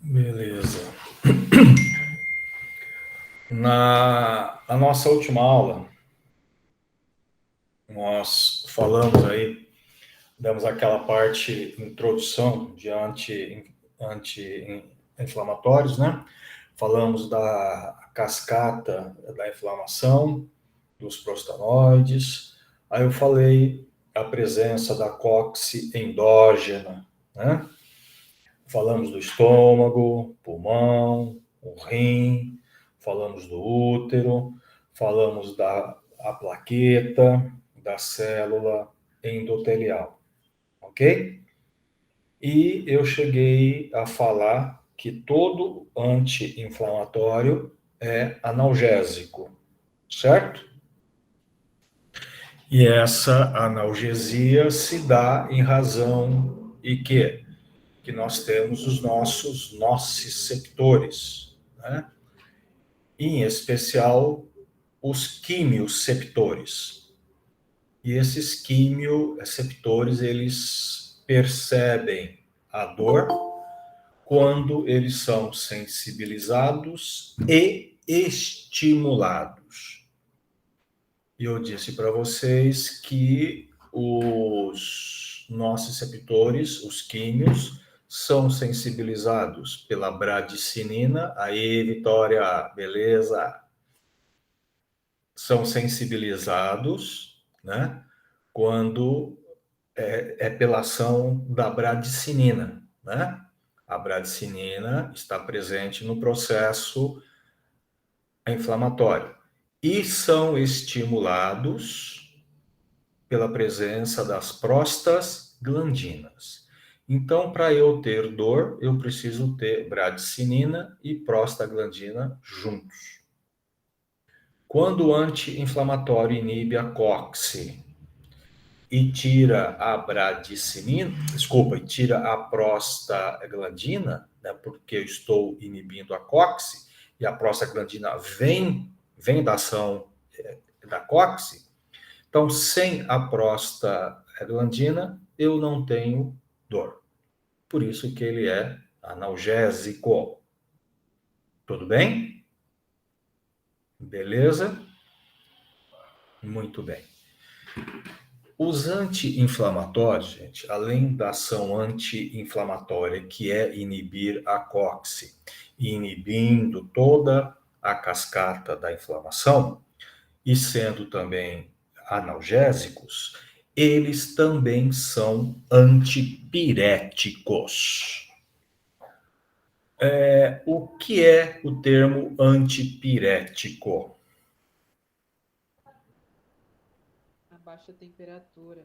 Beleza. Na nossa última aula, nós falamos aí, damos aquela parte introdução de anti-inflamatórios, né? Falamos da cascata da inflamação, dos prostanoides. Aí eu falei a presença da cóccix endógena, né? Falamos do estômago, pulmão, o rim, falamos do útero, falamos da plaqueta, da célula endotelial, ok? E eu cheguei a falar que todo anti-inflamatório é analgésico, certo? E essa analgesia se dá em razão e que nós temos os nossos nociceptores, né? Em especial os quimioceptores. E esses quimioceptores, eles percebem a dor quando eles são sensibilizados e estimulados. E eu disse para vocês que os nociceptores, os químios, são sensibilizados pela bradicinina. Aí, Vitória, beleza? São sensibilizados, né? Quando é pela ação da bradicinina, né? A bradicinina está presente no processo inflamatório e são estimulados pela presença das prostaglandinas. Então, para eu ter dor, eu preciso ter bradicinina e prostaglandina juntos. Quando o anti-inflamatório inibe a cóccix e tira a bradicinina, e tira a prostaglandina, né, porque eu estou inibindo a cóccix e a prostaglandina vem da ação da cóccix. Então, sem a prostaglandina, eu não tenho dor. Por isso que ele é analgésico. Tudo bem? Beleza? Muito bem. Os anti-inflamatórios, gente, além da ação anti-inflamatória, que é inibir a cóccix, inibindo toda a cascata da inflamação, e sendo também analgésicos, eles também são antipiréticos. O que é o termo antipirético? A baixa temperatura.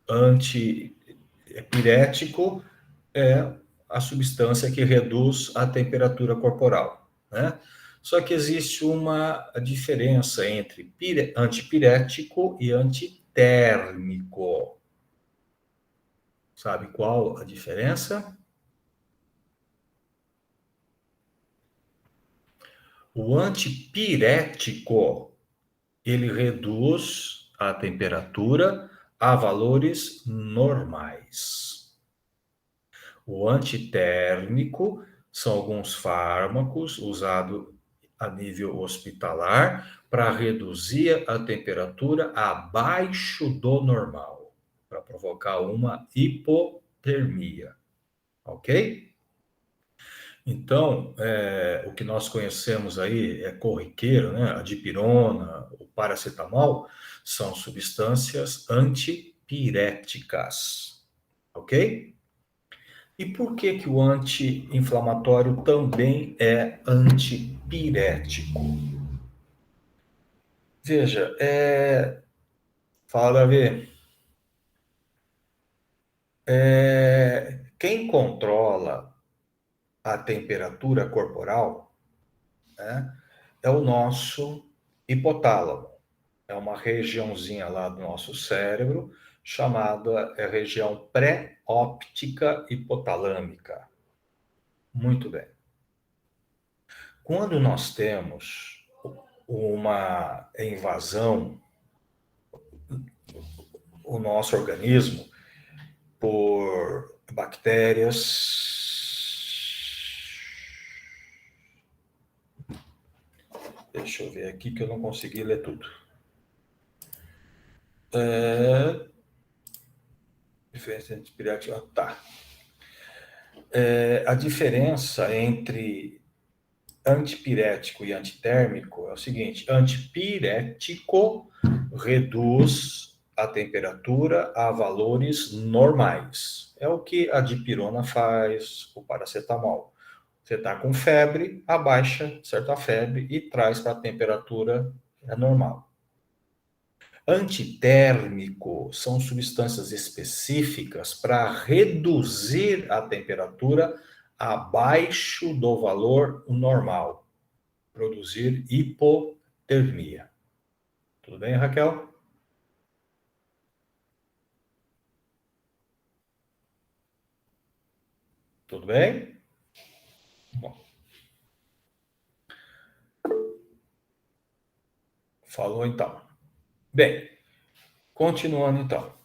Antipirético é a substância que reduz a temperatura corporal, né? Só que existe uma diferença entre antipirético e antitérmico. Sabe qual a diferença? O antipirético, ele reduz a temperatura a valores normais. O antitérmico são alguns fármacos usados a nível hospitalar para reduzir a temperatura abaixo do normal, para provocar uma hipotermia, ok? Então, o que nós conhecemos aí é corriqueiro, né? A dipirona, o paracetamol, são substâncias antipiréticas, ok? E por que o anti-inflamatório também é antipirético? Veja, fala, Davi, quem controla a temperatura corporal, né, é o nosso hipotálamo. É uma regiãozinha lá do nosso cérebro chamada região pré-óptica hipotalâmica. Muito bem. Quando nós temos uma invasão, o nosso organismo, por por bactérias. Deixa eu ver aqui que eu não consegui ler tudo. Tá. A diferença entre antipirético e antitérmico é o seguinte: antipirético reduz a temperatura a valores normais. É o que a dipirona faz, o paracetamol. Você está com febre, abaixa certa febre e traz para a temperatura normal. Antitérmico são substâncias específicas para reduzir a temperatura abaixo do valor normal, produzir hipotermia. Tudo bem, Raquel? Tudo bem? Bom, falou então. Bem, continuando então.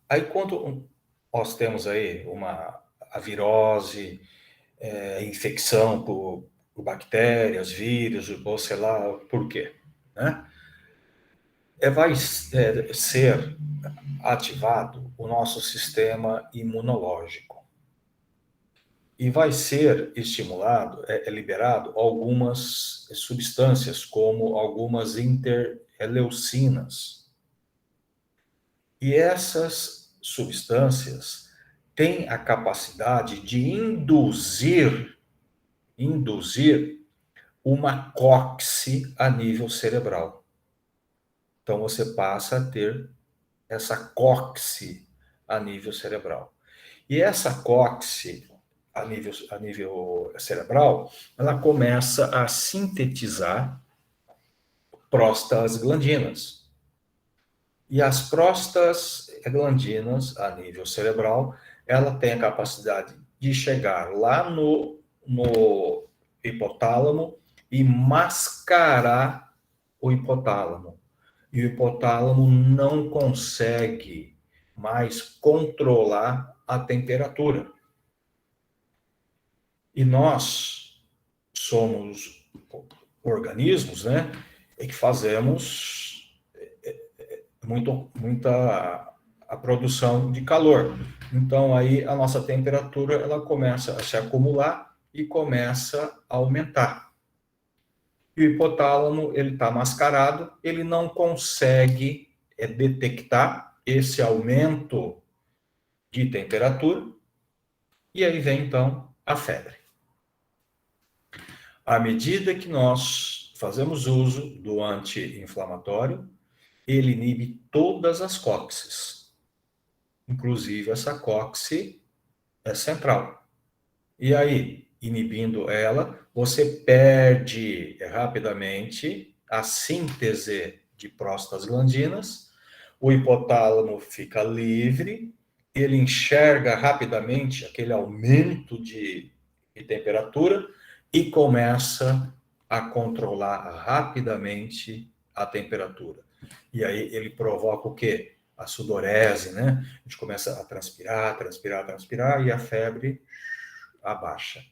Aí quando nós temos aí a virose, infecção por bactérias, vírus, ou sei lá por quê, né? Vai ser ativado o nosso sistema imunológico e vai ser estimulado, liberado algumas substâncias, como algumas interleucinas. E essas substâncias têm a capacidade de induzir uma cóccise a nível cerebral. Então você passa a ter essa cóccise a nível cerebral. E essa cóccise a nível cerebral, ela começa a sintetizar prostaglandinas. E as prostaglandinas a nível cerebral, ela tem a capacidade de chegar lá no hipotálamo e mascarar o hipotálamo. E o hipotálamo não consegue mais controlar a temperatura. E nós somos organismos, né, que fazemos muita a produção de calor. Então aí a nossa temperatura ela começa a se acumular e começa a aumentar. E o hipotálamo ele está mascarado, ele não consegue detectar esse aumento de temperatura e aí vem então a febre. À medida que nós fazemos uso do anti-inflamatório, ele inibe todas as cóccixes, inclusive essa cóccix é central. E aí, inibindo ela, você perde rapidamente a síntese de prostaglandinas, o hipotálamo fica livre, ele enxerga rapidamente aquele aumento de temperatura e começa a controlar rapidamente a temperatura. E aí ele provoca o quê? A sudorese, né? A gente começa a transpirar e a febre abaixa.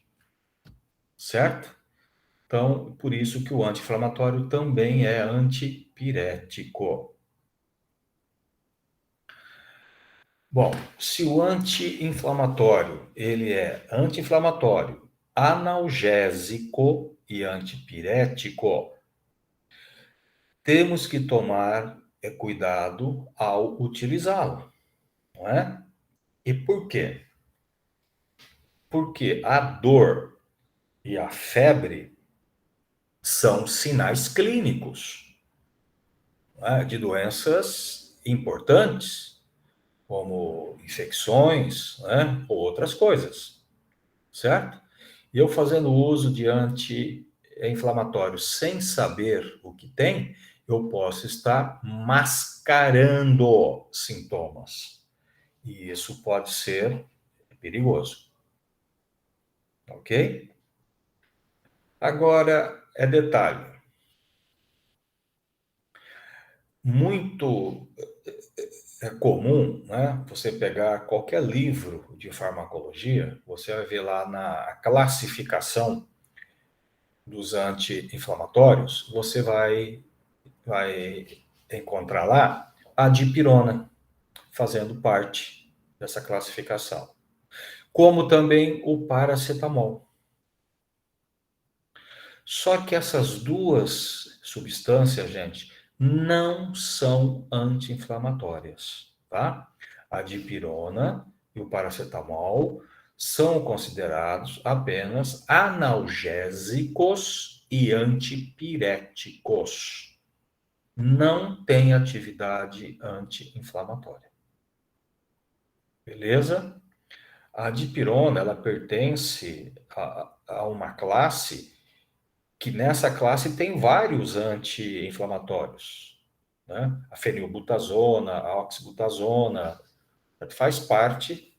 Certo? Então, por isso que o anti-inflamatório também é antipirético. Bom, se o anti-inflamatório ele é anti-inflamatório, analgésico e antipirético, temos que tomar cuidado ao utilizá-lo, não é? E por quê? Porque a dor e a febre são sinais clínicos, não é? De doenças importantes, como infecções, né? Ou outras coisas, certo? E eu fazendo uso de anti-inflamatórios sem saber o que tem, eu posso estar mascarando sintomas. E isso pode ser perigoso. Ok? Agora, detalhe. Muito é comum, né, você pegar qualquer livro de farmacologia, você vai ver lá na classificação dos anti-inflamatórios, você vai encontrar lá a dipirona fazendo parte dessa classificação, como também o paracetamol. Só que essas duas substâncias, gente, não são anti-inflamatórias, tá? A dipirona e o paracetamol são considerados apenas analgésicos e antipiréticos. Não tem atividade anti-inflamatória. Beleza? A dipirona, ela pertence a uma classe que nessa classe tem vários anti-inflamatórios, né? A fenilbutazona, a oxibutazona, faz parte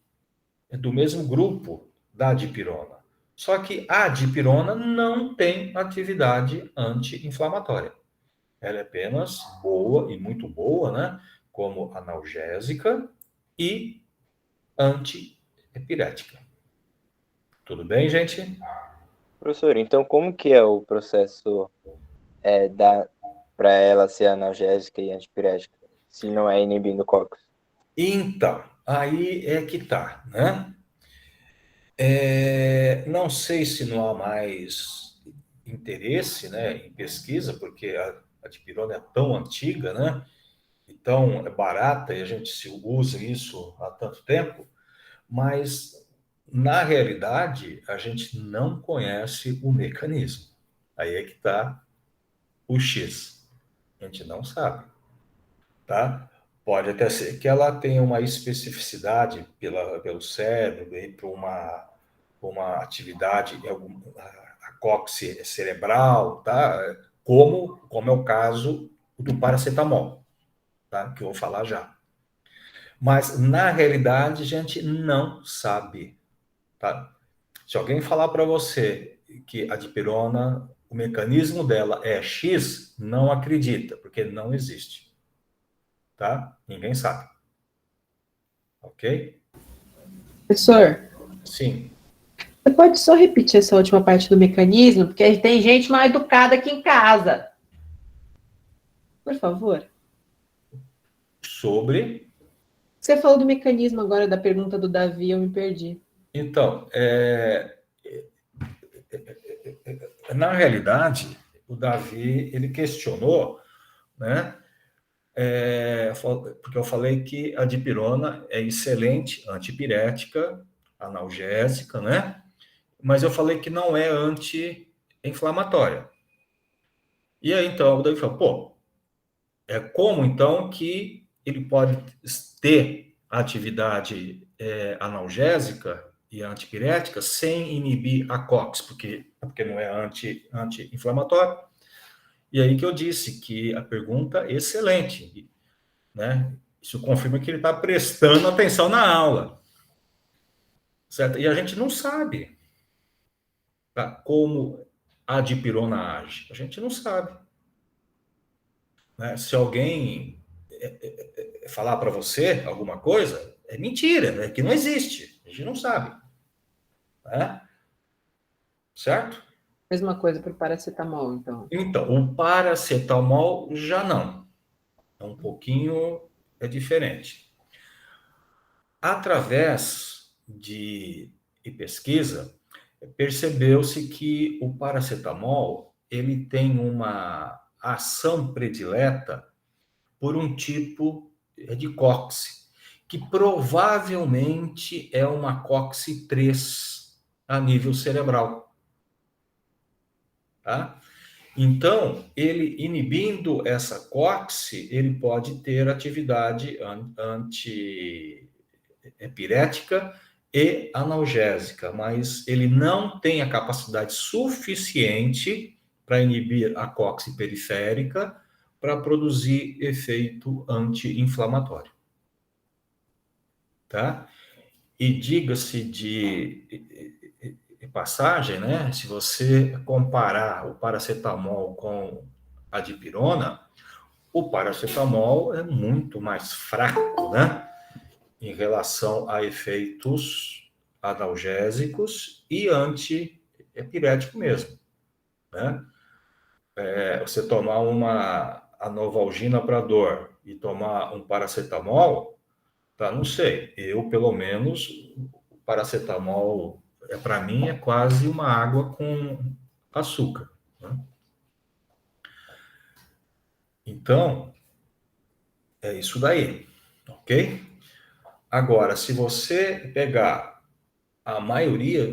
do mesmo grupo da dipirona. Só que a dipirona não tem atividade anti-inflamatória. Ela é apenas boa e muito boa, né? Como analgésica e anti-epirética. Tudo bem, gente? Professor, então como que é o processo para ela ser analgésica e antipirética, se não é inibindo o COX? Então, aí é que tá, né? Não sei se não há mais interesse, né, em pesquisa, porque a dipirona é tão antiga, né? Então é barata e a gente se usa isso há tanto tempo, mas na realidade a gente não conhece o mecanismo. Aí é que está o X. A gente não sabe, tá? Pode até ser que ela tenha uma especificidade pelo cérebro, para uma atividade, a cóccix cerebral, tá? Como é o caso do paracetamol, tá? Que eu vou falar já. Mas, na realidade, a gente não sabe, tá? Se alguém falar para você que a dipirona, o mecanismo dela é X, não acredita, porque não existe, tá? Ninguém sabe, ok? Professor, Sim. você pode só repetir essa última parte do mecanismo? Porque tem gente mal educada aqui em casa. Por favor. Sobre. Você falou do mecanismo agora da pergunta do Davi, eu me perdi. Então, na realidade, o Davi ele questionou, né? Porque eu falei que a dipirona é excelente antipirética, analgésica, né? Mas eu falei que não é anti-inflamatória. E aí, então, o Davi falou, pô, como então que ele pode ter atividade analgésica e antipirética sem inibir a COX, porque não é anti-inflamatório. E aí que eu disse que a pergunta é excelente, né? Isso confirma que ele está prestando atenção na aula, certo? E a gente não sabe, tá, como a dipirona age. A gente não sabe, né? Se alguém falar para você alguma coisa, é mentira, é que não existe. A gente não sabe, né? Certo? Mesma coisa para o paracetamol, então. Então, o paracetamol já não. É um pouquinho diferente. Através de pesquisa, percebeu-se que o paracetamol ele tem uma ação predileta por um tipo de cóccix, que provavelmente é uma cóccix 3 a nível cerebral. Tá? Então, ele inibindo essa cóccix, ele pode ter atividade anti-epirética e analgésica, mas ele não tem a capacidade suficiente para inibir a cóccix periférica para produzir efeito anti-inflamatório, tá? E diga-se de passagem, né? Se você comparar o paracetamol com a dipirona, O paracetamol é muito mais fraco, né? Em relação a efeitos analgésicos e antiepirético mesmo, né? Você tomar uma anovalgina para dor e tomar um paracetamol, tá? Não sei. Eu, pelo menos, o paracetamol, para mim, é quase uma água com açúcar, né? Então, é isso daí, ok? Agora, se você pegar a maioria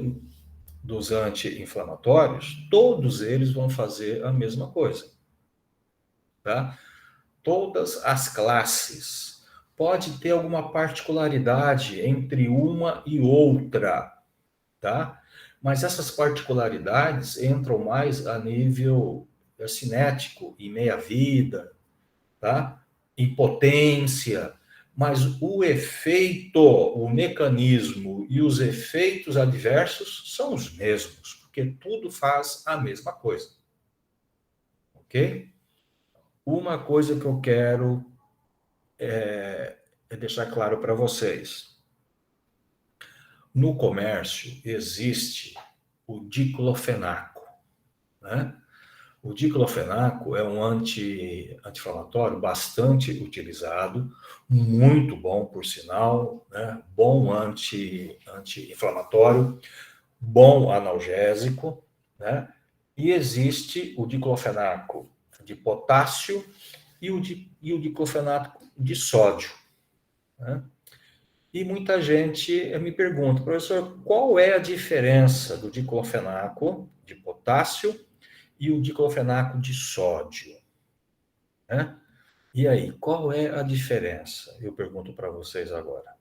dos anti-inflamatórios, todos eles vão fazer a mesma coisa, tá? Todas as classes. Pode ter alguma particularidade entre uma e outra, tá? Mas essas particularidades entram mais a nível cinético, em meia-vida, tá? Em potência, mas o efeito, o mecanismo e os efeitos adversos são os mesmos, porque tudo faz a mesma coisa, ok? Uma coisa que eu quero deixar claro para vocês. No comércio existe o diclofenaco, né? O diclofenaco é um anti-inflamatório bastante utilizado, muito bom, por sinal, né? Bom anti-inflamatório, bom analgésico, né? E existe o diclofenaco de potássio e o diclofenaco de sódio, né? E muita gente me pergunta, professor, qual é a diferença do diclofenaco de potássio e o diclofenaco de sódio, né? E aí, qual é a diferença? Eu pergunto para vocês agora.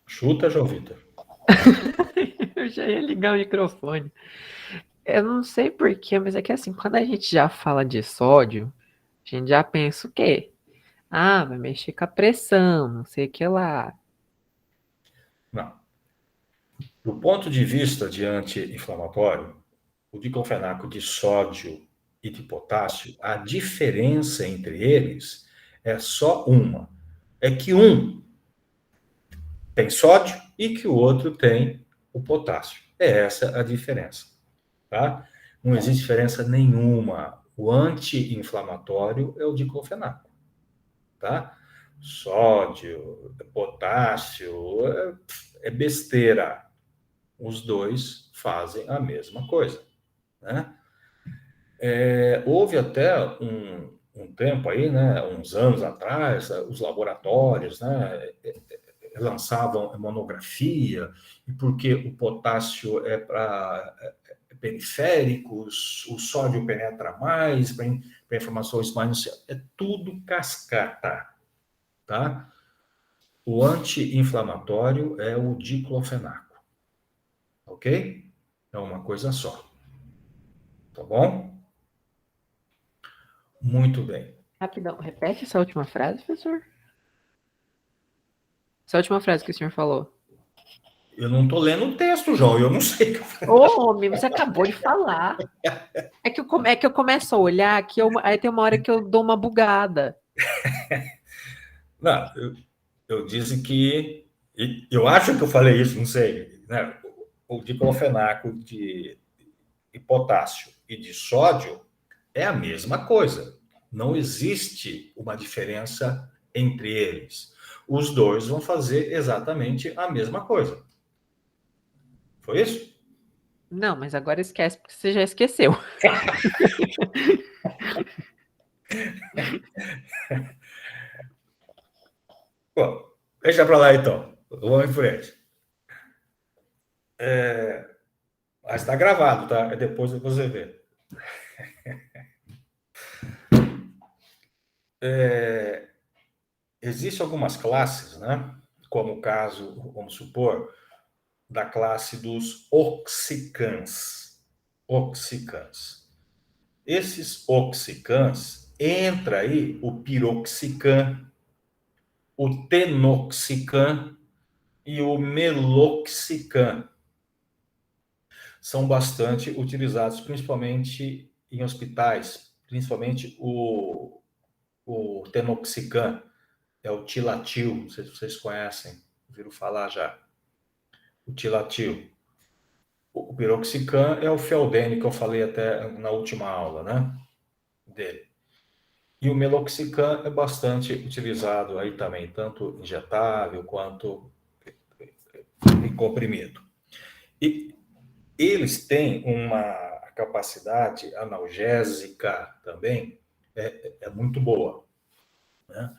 Chuta, João Vitor. Eu já ia ligar o microfone. Eu não sei porquê, mas é que assim, quando a gente já fala de sódio, a gente já pensa o quê? Ah, vai mexer com a pressão, não sei o que lá. Não. Do ponto de vista de anti-inflamatório, o diclofenaco de sódio e de potássio, a diferença entre eles é só uma. É que um tem sódio e que o outro tem o potássio. É essa a diferença, tá? Não existe diferença nenhuma. O anti-inflamatório é o diclofenaco, tá? Sódio, potássio, é besteira. Os dois fazem a mesma coisa, né? Houve até um tempo aí, né, uns anos atrás, os laboratórios, né, lançavam monografia, e porque o potássio é para periféricos, o sódio penetra mais, para informações mais... É tudo cascata, tá? O anti-inflamatório é o diclofenaco, ok? É uma coisa só, tá bom? Muito bem. Rapidão, repete essa última frase, professor? Essa última frase que o senhor falou. Eu não estou lendo o texto, João, eu não sei o que eu falei. Ô, homem, você acabou de falar. É que eu começo a olhar que aí tem uma hora que eu dou uma bugada. Não, eu disse que... Eu acho que eu falei isso, não sei, né? O diclofenaco de potássio e de sódio é a mesma coisa. Não existe uma diferença entre eles. Os dois vão fazer exatamente a mesma coisa. Foi isso? Não, mas agora esquece, porque você já esqueceu. Bom, deixa para lá então. Vamos em frente. Mas está gravado, tá? Depois você vê. Existem algumas classes, né? Como o caso, vamos supor, da classe dos oxicans. Oxicans. Esses oxicans, entra aí o piroxican, o tenoxicam, e o meloxicam são bastante utilizados, principalmente em hospitais, principalmente o tenoxicam, é o Tilatil, não sei se vocês conhecem, ouviram falar já, o Tilatil. O piroxicam é o Feldene, que eu falei até na última aula, né, dele. E o meloxicam é bastante utilizado aí também, tanto injetável quanto em comprimido. E eles têm uma capacidade analgésica também, é muito boa, né?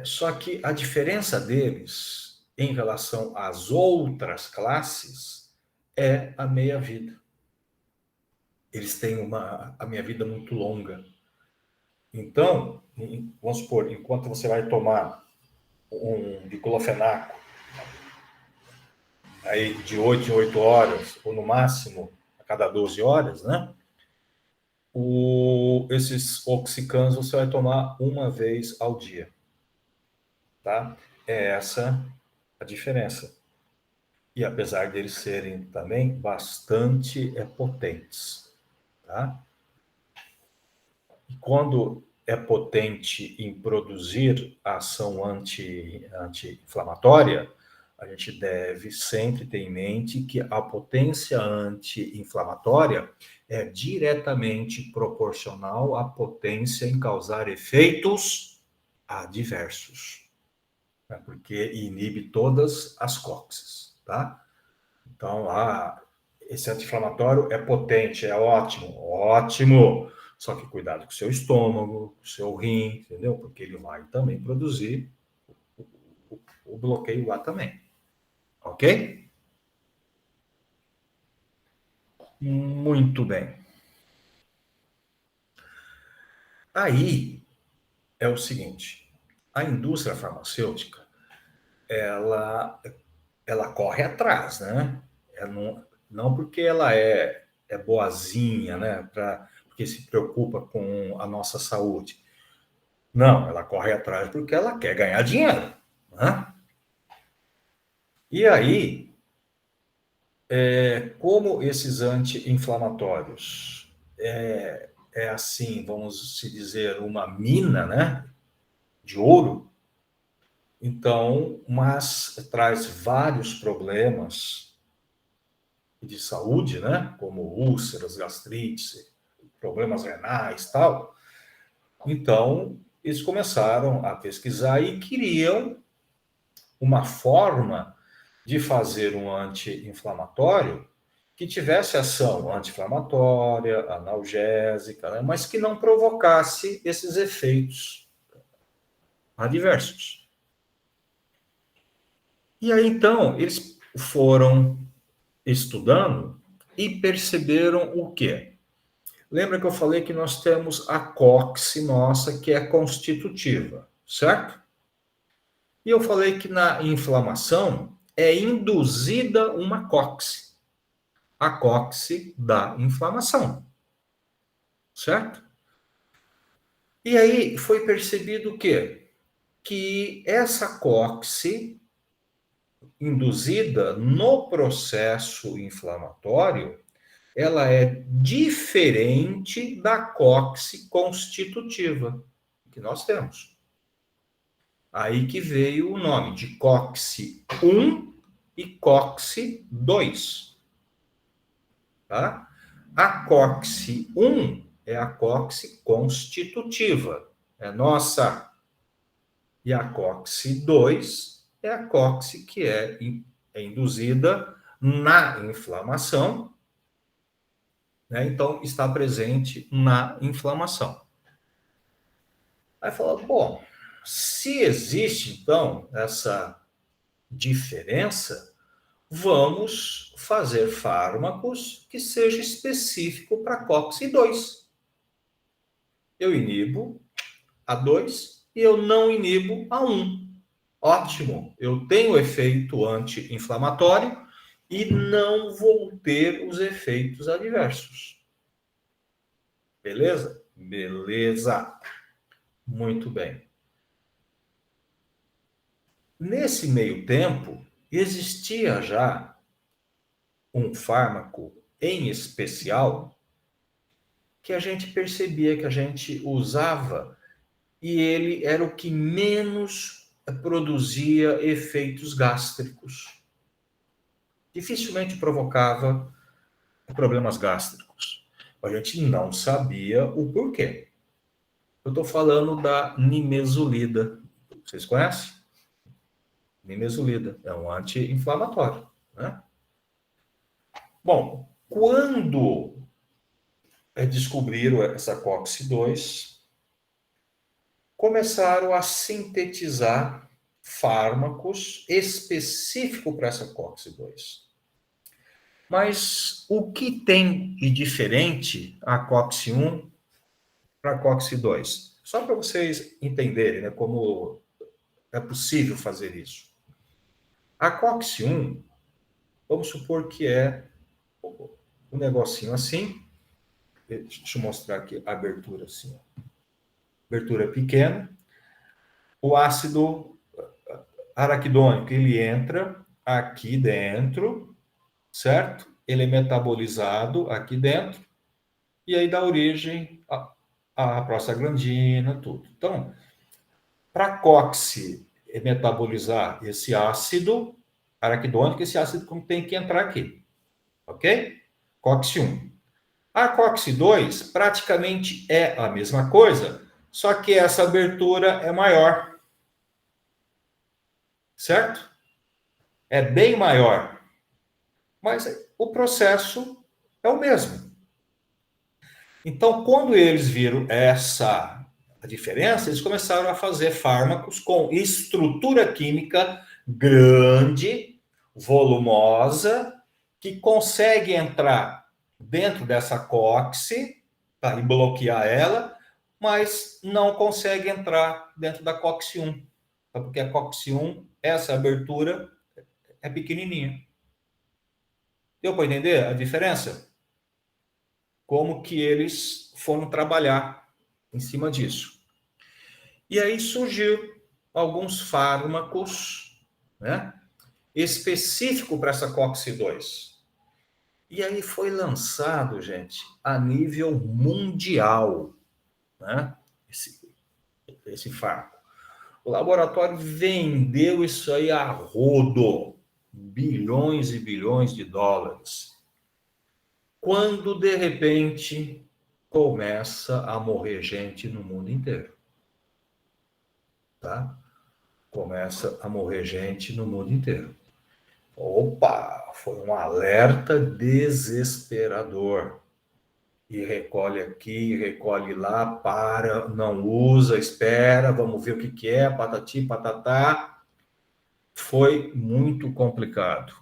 Só que a diferença deles em relação às outras classes é a meia-vida. Eles têm a meia-vida muito longa. Então, vamos supor, enquanto você vai tomar um diclofenaco aí de 8 em 8 horas, ou no máximo a cada 12 horas, né? Esses oxicans você vai tomar uma vez ao dia, tá? É essa a diferença. E apesar deles serem também bastante potentes, tá? E quando é potente em produzir a ação anti-inflamatória, a gente deve sempre ter em mente que a potência anti-inflamatória é diretamente proporcional à potência em causar efeitos adversos, né? Porque inibe todas as COXes, tá? Então, esse anti-inflamatório é potente, é ótimo, ótimo. Só que cuidado com o seu estômago, com o seu rim, entendeu? Porque ele vai também produzir o bloqueio lá também. Ok? Muito bem. Aí é o seguinte: a indústria farmacêutica, ela corre atrás, né? Não porque ela é boazinha, né? Porque se preocupa com a nossa saúde. Não, ela corre atrás porque ela quer ganhar dinheiro, né? E aí, como esses anti-inflamatórios é assim, vamos se dizer, uma mina, né, de ouro, então, mas traz vários problemas de saúde, né, como úlceras, gastrite, problemas renais, tal. Então, eles começaram a pesquisar e queriam uma forma de fazer um anti-inflamatório que tivesse ação anti-inflamatória, analgésica, né, mas que não provocasse esses efeitos adversos. E aí, então, eles foram estudando e perceberam o quê? Lembra que eu falei que nós temos a COX nossa, que é constitutiva, certo? E eu falei que na inflamação é induzida uma COX, a COX da inflamação, certo? E aí foi percebido o quê? Que essa COX induzida no processo inflamatório, ela é diferente da COX constitutiva que nós temos. Aí que veio o nome de COX-1 e COX-2. Tá? A COX-1 é a COX constitutiva, é nossa. E a COX-2 é a COX que é induzida na inflamação, né? Então, está presente na inflamação. Aí fala, bom, se existe, então, essa diferença, vamos fazer fármacos que seja específico para COX-2. Eu inibo a 2 e eu não inibo a 1. Ótimo, eu tenho efeito anti-inflamatório e não vou ter os efeitos adversos. Beleza? Beleza. Muito bem. Nesse meio tempo, existia já um fármaco em especial que a gente percebia que a gente usava e ele era o que menos produzia efeitos gástricos. Dificilmente provocava problemas gástricos. A gente não sabia o porquê. Eu estou falando da nimesulida. Vocês conhecem? Nimesulida é um anti-inflamatório, né? Bom, quando descobriram essa COX-2, começaram a sintetizar fármacos específicos para essa COX-2. Mas o que tem de diferente a COX-1 para a COX-2? Só para vocês entenderem, né, como é possível fazer isso. A COX-1, vamos supor que é um negocinho assim. Deixa eu mostrar aqui a abertura assim. Abertura pequena. O ácido araquidônico, ele entra aqui dentro, certo? Ele é metabolizado aqui dentro e aí dá origem à prostaglandina, tudo. Então, para a COX metabolizar esse ácido araquidônico, esse ácido tem que entrar aqui, ok? COX-1. A COX-2 praticamente é a mesma coisa, só que essa abertura é maior, certo? É bem maior, mas o processo é o mesmo. Então, quando eles viram essa diferença, eles começaram a fazer fármacos com estrutura química grande, volumosa, que consegue entrar dentro dessa COX, tá, e bloquear ela, mas não consegue entrar dentro da COX-1, tá, porque a COX-1, essa abertura é pequenininha. Deu para entender a diferença? Como que eles foram trabalhar em cima disso. E aí surgiu alguns fármacos, né, específico para essa COX-2. E aí foi lançado, gente, a nível mundial, né, esse fármaco. O laboratório vendeu isso aí a rodo, bilhões e bilhões de dólares. Quando, de repente, começa a morrer gente no mundo inteiro. Tá? Começa a morrer gente no mundo inteiro. Opa, foi um alerta desesperador. E recolhe aqui, recolhe lá, para, não usa, espera, vamos ver o que é, patati, patatá. Foi muito complicado.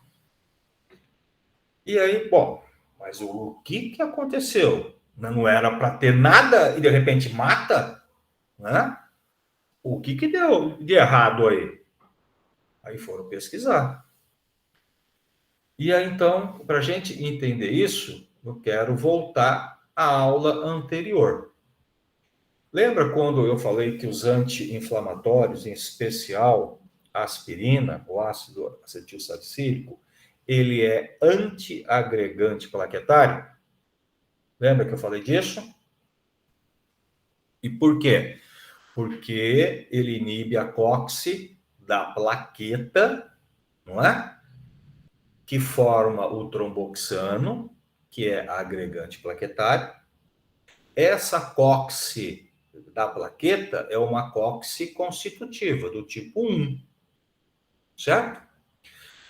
E aí, bom, mas o que aconteceu? Não era para ter nada e de repente mata? Né? O que deu de errado aí? Aí foram pesquisar. E aí, então, para a gente entender isso, eu quero voltar à aula anterior. Lembra quando eu falei que os anti-inflamatórios, em especial a aspirina, o ácido acetilsalicílico, ele é antiagregante plaquetário? Lembra que eu falei disso? E por quê? Porque ele inibe a COX da plaqueta, não é? Que forma o tromboxano, que é agregante plaquetário. Essa COX da plaqueta é uma COX constitutiva, do tipo 1, certo?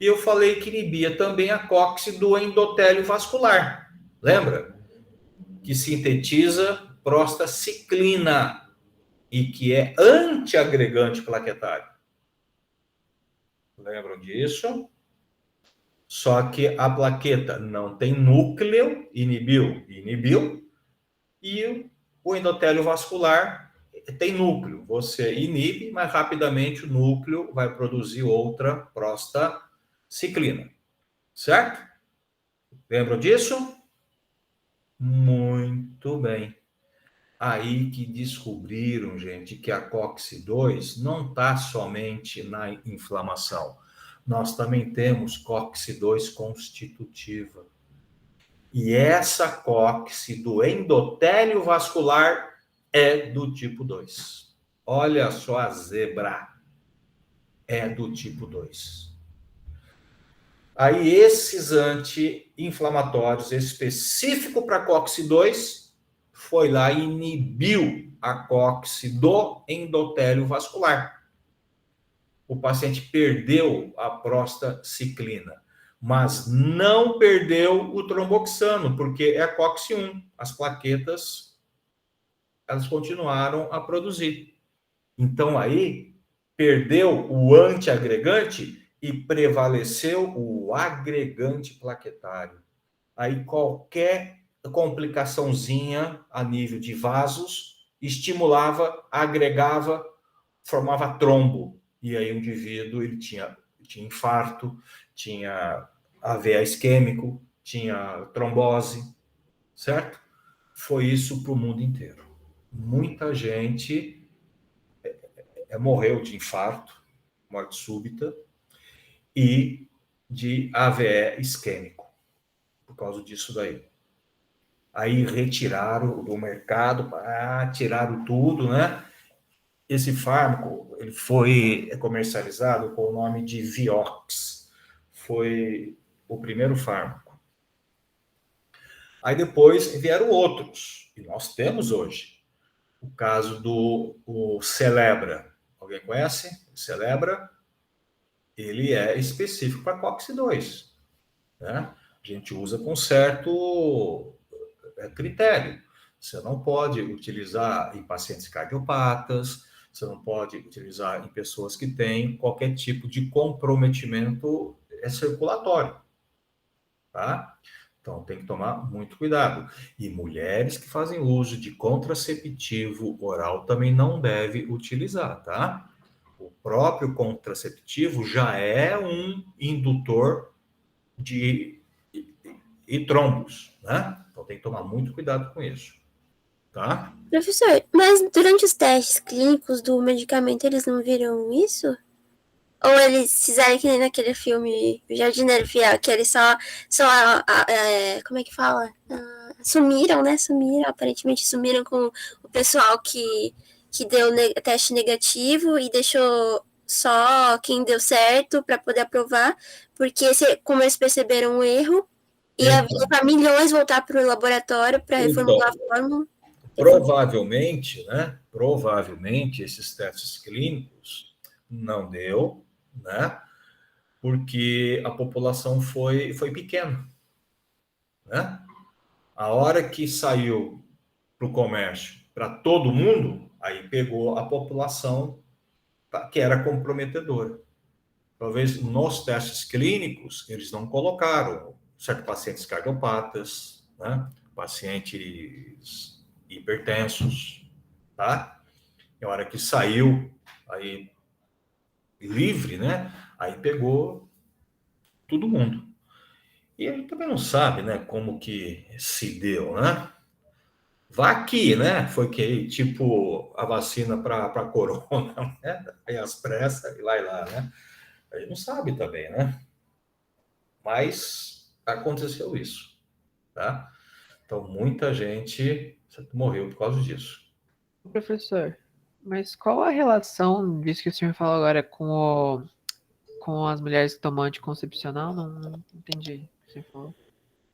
E eu falei que inibia também a COX do endotélio vascular, lembra? Que sintetiza prostaciclina e que é antiagregante plaquetário. Lembram disso? Só que a plaqueta não tem núcleo, inibiu, e o endotélio vascular tem núcleo. Você inibe, mas rapidamente o núcleo vai produzir outra prostaciclina. Certo? Lembram disso? Muito bem. aí que descobriram, gente, que a COX-2 não está somente na inflamação. Nós também temos COX-2 constitutiva. E essa COX do endotélio vascular é do tipo 2. Olha só a zebra. É do tipo 2. Aí esses anti-inflamatórios específicos para COX-2 foi lá e inibiu a COX do endotélio vascular. O paciente perdeu a prostaciclina, mas não perdeu o tromboxano, porque é a COX-1. As plaquetas, elas continuaram a produzir. Então aí perdeu o antiagregante e prevaleceu o agregante plaquetário. Aí qualquer complicaçãozinha a nível de vasos estimulava, agregava, formava trombo. E aí o indivíduo ele tinha infarto, tinha AVE isquêmico, tinha trombose, certo? Foi isso para o mundo inteiro. Muita gente morreu de infarto, morte súbita, e de AVE isquêmico, por causa disso daí. Aí retiraram do mercado, tiraram tudo, né? Esse fármaco ele foi comercializado com o nome de Vioxx. Foi o primeiro fármaco. Aí depois vieram outros, e nós temos hoje. O caso do Celebra. Alguém conhece? O Celebra, ele é específico para COX-2. Né? A gente usa com certo critério. Você não pode utilizar em pacientes cardiopatas, você não pode utilizar em pessoas que têm qualquer tipo de comprometimento circulatório, tá? Então tem que tomar muito cuidado. E mulheres que fazem uso de contraceptivo oral também não deve utilizar, tá? O próprio contraceptivo já é um indutor de e trombos, né? Então tem que tomar muito cuidado com isso, tá? Professor, mas durante os testes clínicos do medicamento eles não viram isso? Ou eles fizeram que nem naquele filme Jardineiro Fiel, que eles como é que fala? Sumiram, né? Aparentemente sumiram com o pessoal que deu teste negativo e deixou só quem deu certo para poder aprovar, porque como eles perceberam o erro, ia levar milhões voltar para o laboratório para reformular a fórmula. Provavelmente, né? Provavelmente esses testes clínicos não deu, né? Porque a população foi pequena, né? A hora que saiu para o comércio, para todo mundo, aí pegou a população que era comprometedora. Talvez nos testes clínicos eles não colocaram certos pacientes cardiopatas, né? Pacientes hipertensos, tá? E a hora que saiu aí livre, né? Aí pegou todo mundo. E a gente também não sabe, né, como que se deu, né? Vá aqui, né? Foi que tipo a vacina para corona, né? Aí as pressas, e lá, né? A gente não sabe também, né? Mas aconteceu isso, tá? Então muita gente morreu por causa disso. Professor, mas qual a relação disso que o senhor falou agora com as mulheres que tomam anticoncepcional? Não entendi o que o senhor falou.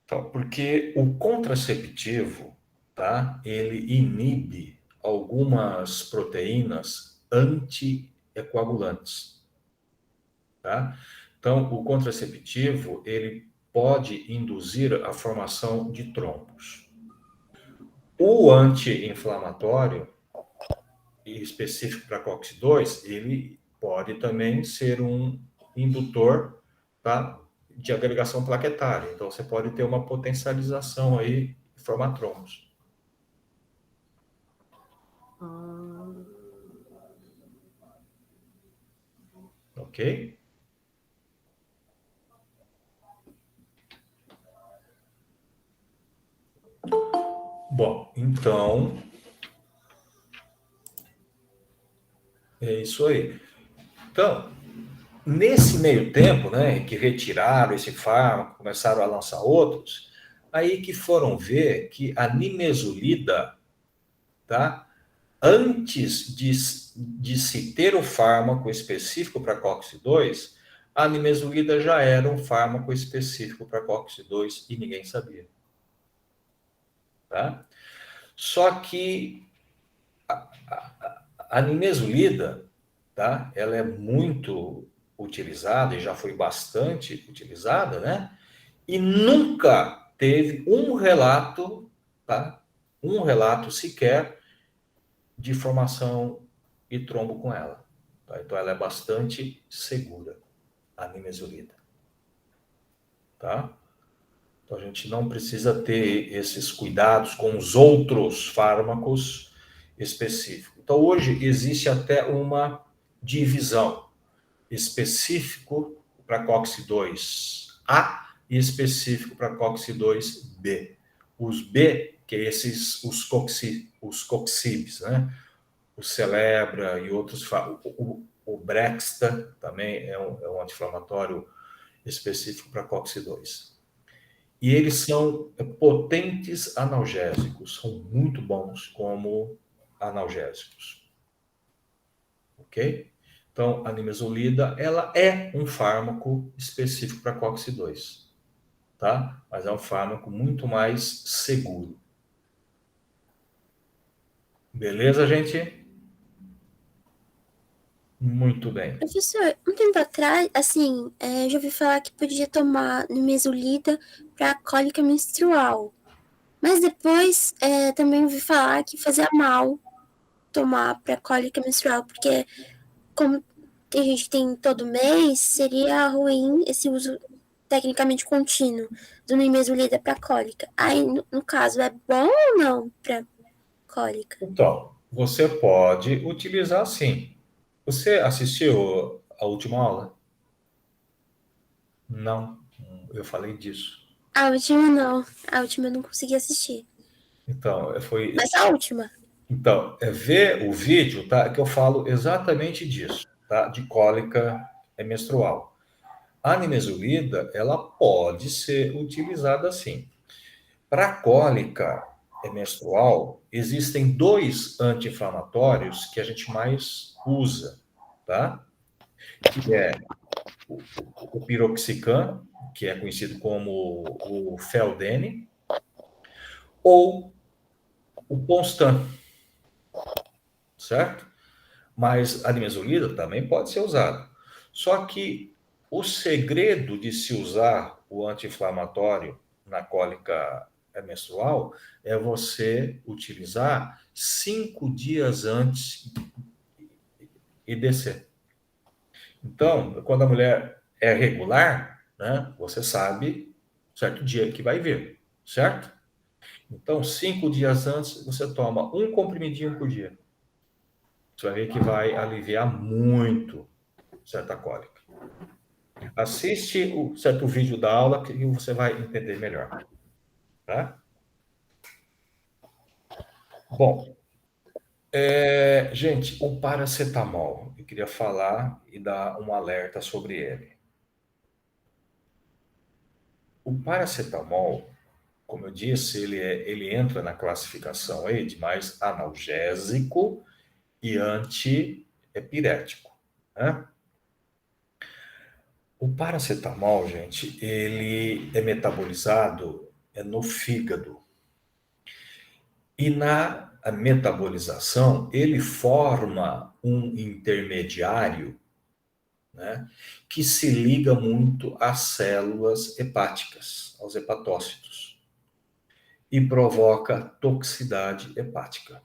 Então, porque o contraceptivo, tá? Ele inibe algumas proteínas anticoagulantes, tá? Então, o contraceptivo, ele pode induzir a formação de trombos. O anti-inflamatório, específico para COX-2, ele pode também ser um indutor, tá, de agregação plaquetária. Então, você pode ter uma potencialização aí e formar trombos. Ok? Bom, então, É isso aí. Então, nesse meio tempo, né, que retiraram esse fármaco, começaram a lançar outros, aí que foram ver que a nimesulida, tá? Antes de se ter o fármaco específico para COX-2, a nimesulida já era um fármaco específico para COX-2 e ninguém sabia, tá? Só que a nimesulida, tá? Ela é muito utilizada e já foi bastante utilizada, né? E nunca teve um relato, tá? Um relato sequer de formação e trombo com ela. Tá? Então ela é bastante segura, a nimesulida. Tá? Então a gente não precisa ter esses cuidados com os outros fármacos específicos. Então hoje existe até uma divisão específico para COX-2A e específico para COX-2B. Os B, que é os coxibs, né? O Celebra e outros. O Brexta também é um anti-inflamatório específico para COX-2. E eles são potentes analgésicos, são muito bons como analgésicos. Ok? Então, a nimesulida, ela é um fármaco específico para COX-2, tá? Mas é um fármaco muito mais seguro. Beleza, gente? Muito bem. Professor, um tempo atrás, assim, eu já ouvi falar que podia tomar nimesulida para cólica menstrual. Mas depois também ouvi falar que fazia mal tomar para cólica menstrual, porque como tem gente que tem todo mês, seria ruim esse uso tecnicamente contínuo do nimesulida para cólica. Aí, no caso, é bom ou não para cólica? Então, você pode utilizar sim. Você assistiu a última aula? Não, eu falei disso. A última não. A última eu não consegui assistir. Então, Mas a última. Então, ver o vídeo, tá? Que eu falo exatamente disso, tá? De cólica menstrual. A nimesulida, ela pode ser utilizada assim. Para cólica menstrual, existem dois anti-inflamatórios que a gente mais usa, tá? Que é o piroxicam, que é conhecido como o Feldene, ou o Ponstan, certo? Mas a nimesulida também pode ser usada. Só que o segredo de se usar o anti-inflamatório na cólica menstrual é você utilizar 5 dias antes e descer. Então, quando a mulher é regular, né, você sabe certo dia que vai vir, certo? Então, 5 dias antes, você toma um comprimidinho por dia. Você vai ver que vai aliviar muito certa cólica. Assiste o certo vídeo da aula que você vai entender melhor. Tá? Bom, gente, o paracetamol, eu queria falar e dar um alerta sobre ele. O paracetamol, como eu disse, ele entra na classificação aí de mais analgésico e antipirético, né? O paracetamol, gente, ele é metabolizado no fígado. E na metabolização, ele forma um intermediário, né, que se liga muito às células hepáticas, aos hepatócitos, e provoca toxicidade hepática.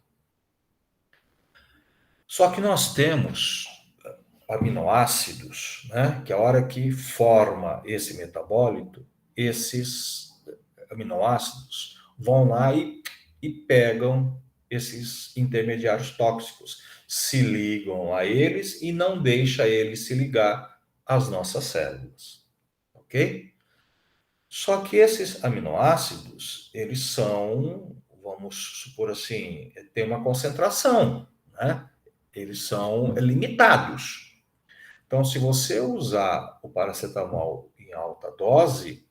Só que nós temos aminoácidos, né, que a hora que forma esse metabólito, esses aminoácidos vão lá e pegam esses intermediários tóxicos, se ligam a eles e não deixa eles se ligar às nossas células, ok? Só que esses aminoácidos, eles são, vamos supor assim, tem uma concentração, né? eles são limitados. Então, se você usar o paracetamol em alta dose,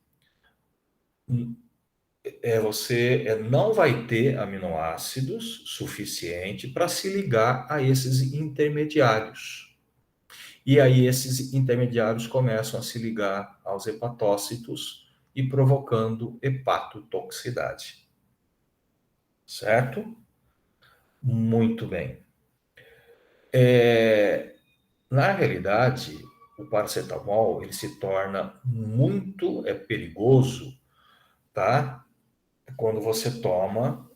você não vai ter aminoácidos suficiente para se ligar a esses intermediários. E aí esses intermediários começam a se ligar aos hepatócitos e provocando hepatotoxicidade. Certo? Muito bem. Na realidade, o paracetamol ele se torna muito perigoso, tá? Quando você toma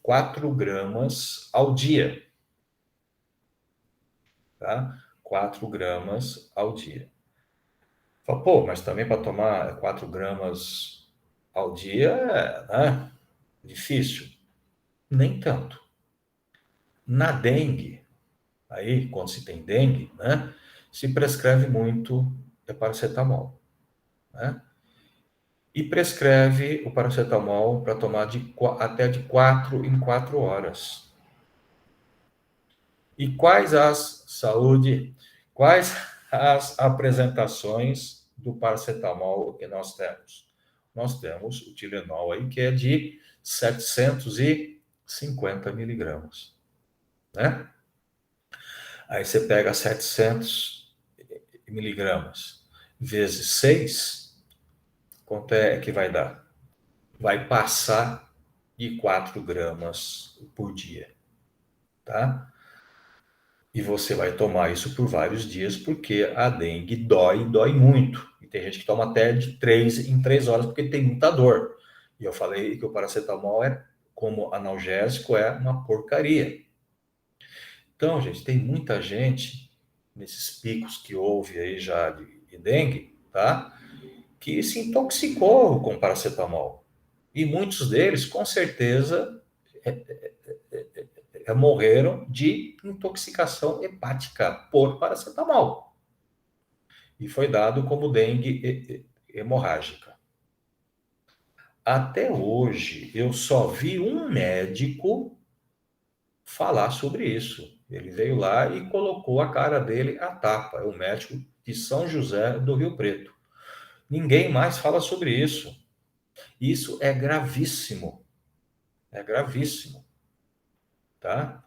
4 gramas ao dia, tá? 4 gramas ao dia. Fala, pô, mas também para tomar 4 gramas ao dia, né? Difícil. Nem tanto. Na dengue, aí, quando se tem dengue, né? Se prescreve muito paracetamol, né? E prescreve o paracetamol para tomar até de 4 em 4 horas. E quais as apresentações do paracetamol que nós temos? Nós temos o Tilenol aí, que é de 750 miligramas, né? Aí você pega 700 miligramas vezes 6, quanto é que vai dar? Vai passar de 4 gramas por dia, tá? E você vai tomar isso por vários dias, porque a dengue dói muito. E tem gente que toma até de 3 em 3 horas, porque tem muita dor. E eu falei que o paracetamol, como analgésico, é uma porcaria. Então, gente, tem muita gente, nesses picos que houve aí já de dengue, tá? Que se intoxicou com paracetamol. E muitos deles, com certeza, morreram de intoxicação hepática por paracetamol. E foi dado como dengue hemorrágica. Até hoje, eu só vi um médico falar sobre isso. Ele veio lá e colocou a cara dele à tapa. É o médico de São José do Rio Preto. Ninguém mais fala sobre isso. Isso é gravíssimo. É gravíssimo. Tá?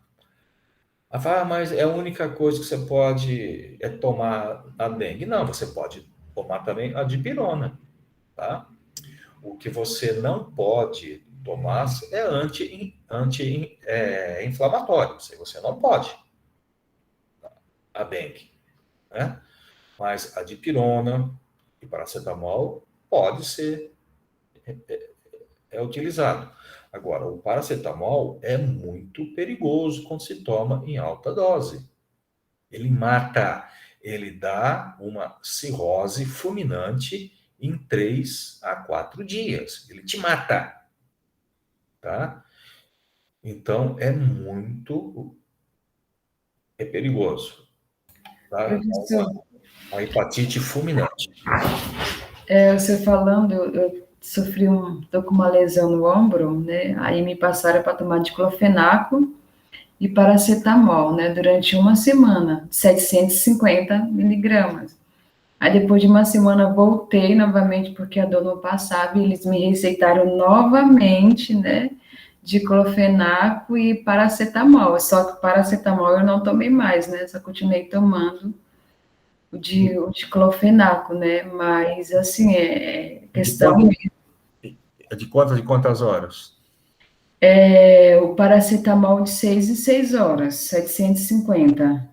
Mas é a única coisa que você pode tomar a dengue. Não, você pode tomar também a dipirona, tá? O que você não pode tomar é anti-inflamatório. Você não pode. A dengue, né? Mas a dipirona e paracetamol pode ser utilizado. Agora, o paracetamol é muito perigoso quando se toma em alta dose. Ele mata, ele dá uma cirrose fulminante em 3 a 4 dias. Ele te mata, tá? Então, é perigoso, tá? Professor, Uma hepatite fulminante. você falando, eu sofri tô com uma lesão no ombro, né? Aí me passaram para tomar diclofenaco e paracetamol, né? Durante uma semana, 750 miligramas. Aí depois de uma semana voltei novamente porque a dor não passava e eles me receitaram novamente, né? Diclofenaco e paracetamol. Só que o paracetamol eu não tomei mais, né? Só continuei tomando o diclofenaco, né? Mas, assim, questão... De quantas horas? O paracetamol de 6 em 6 horas, 750.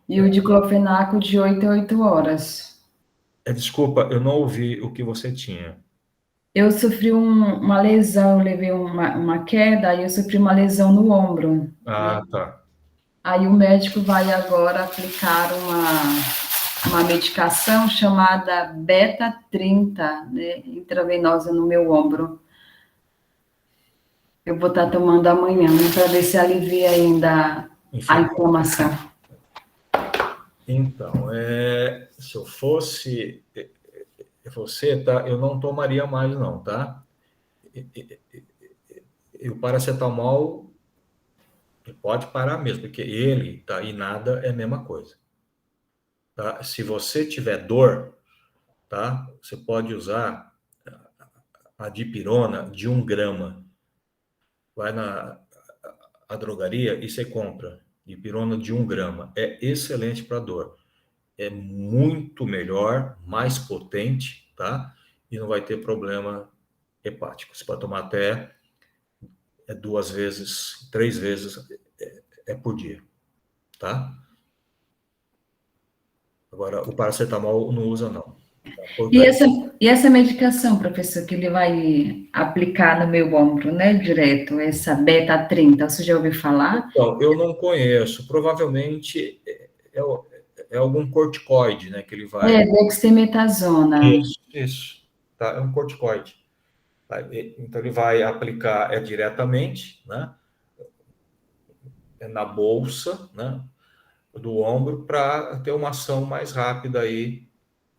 E o diclofenaco de 8 em 8 horas. Desculpa, eu não ouvi o que você tinha. Eu sofri uma lesão, eu levei uma queda, aí eu sofri uma lesão no ombro. Ah, Né? tá. Aí o médico vai agora aplicar uma medicação chamada beta-30, né, intravenosa no meu ombro. Eu vou estar tomando amanhã, né, para ver se alivia ainda a inflamação. Então, se eu fosse você, tá? Eu não tomaria mais, não, tá? E o paracetamol, Ele pode parar mesmo, porque ele, tá, e nada é a mesma coisa. Tá? Se você tiver dor, tá, você pode usar a dipirona de 1 grama. Vai na a drogaria e você compra dipirona de 1 grama. É excelente para dor. É muito melhor, mais potente, tá? E não vai ter problema hepático. Você pode tomar até 2 vezes, 3 vezes por dia, tá? Agora, o paracetamol não usa, não. E essa medicação, professor, que ele vai aplicar no meu ombro, né, direto, essa beta-30, você já ouviu falar? Então, eu não conheço. Provavelmente é algum corticoide, né, que ele vai... É, dexametasona. Isso. Tá? É um corticoide. Tá? Então, ele vai aplicar diretamente, né, na bolsa, né, do ombro, para ter uma ação mais rápida aí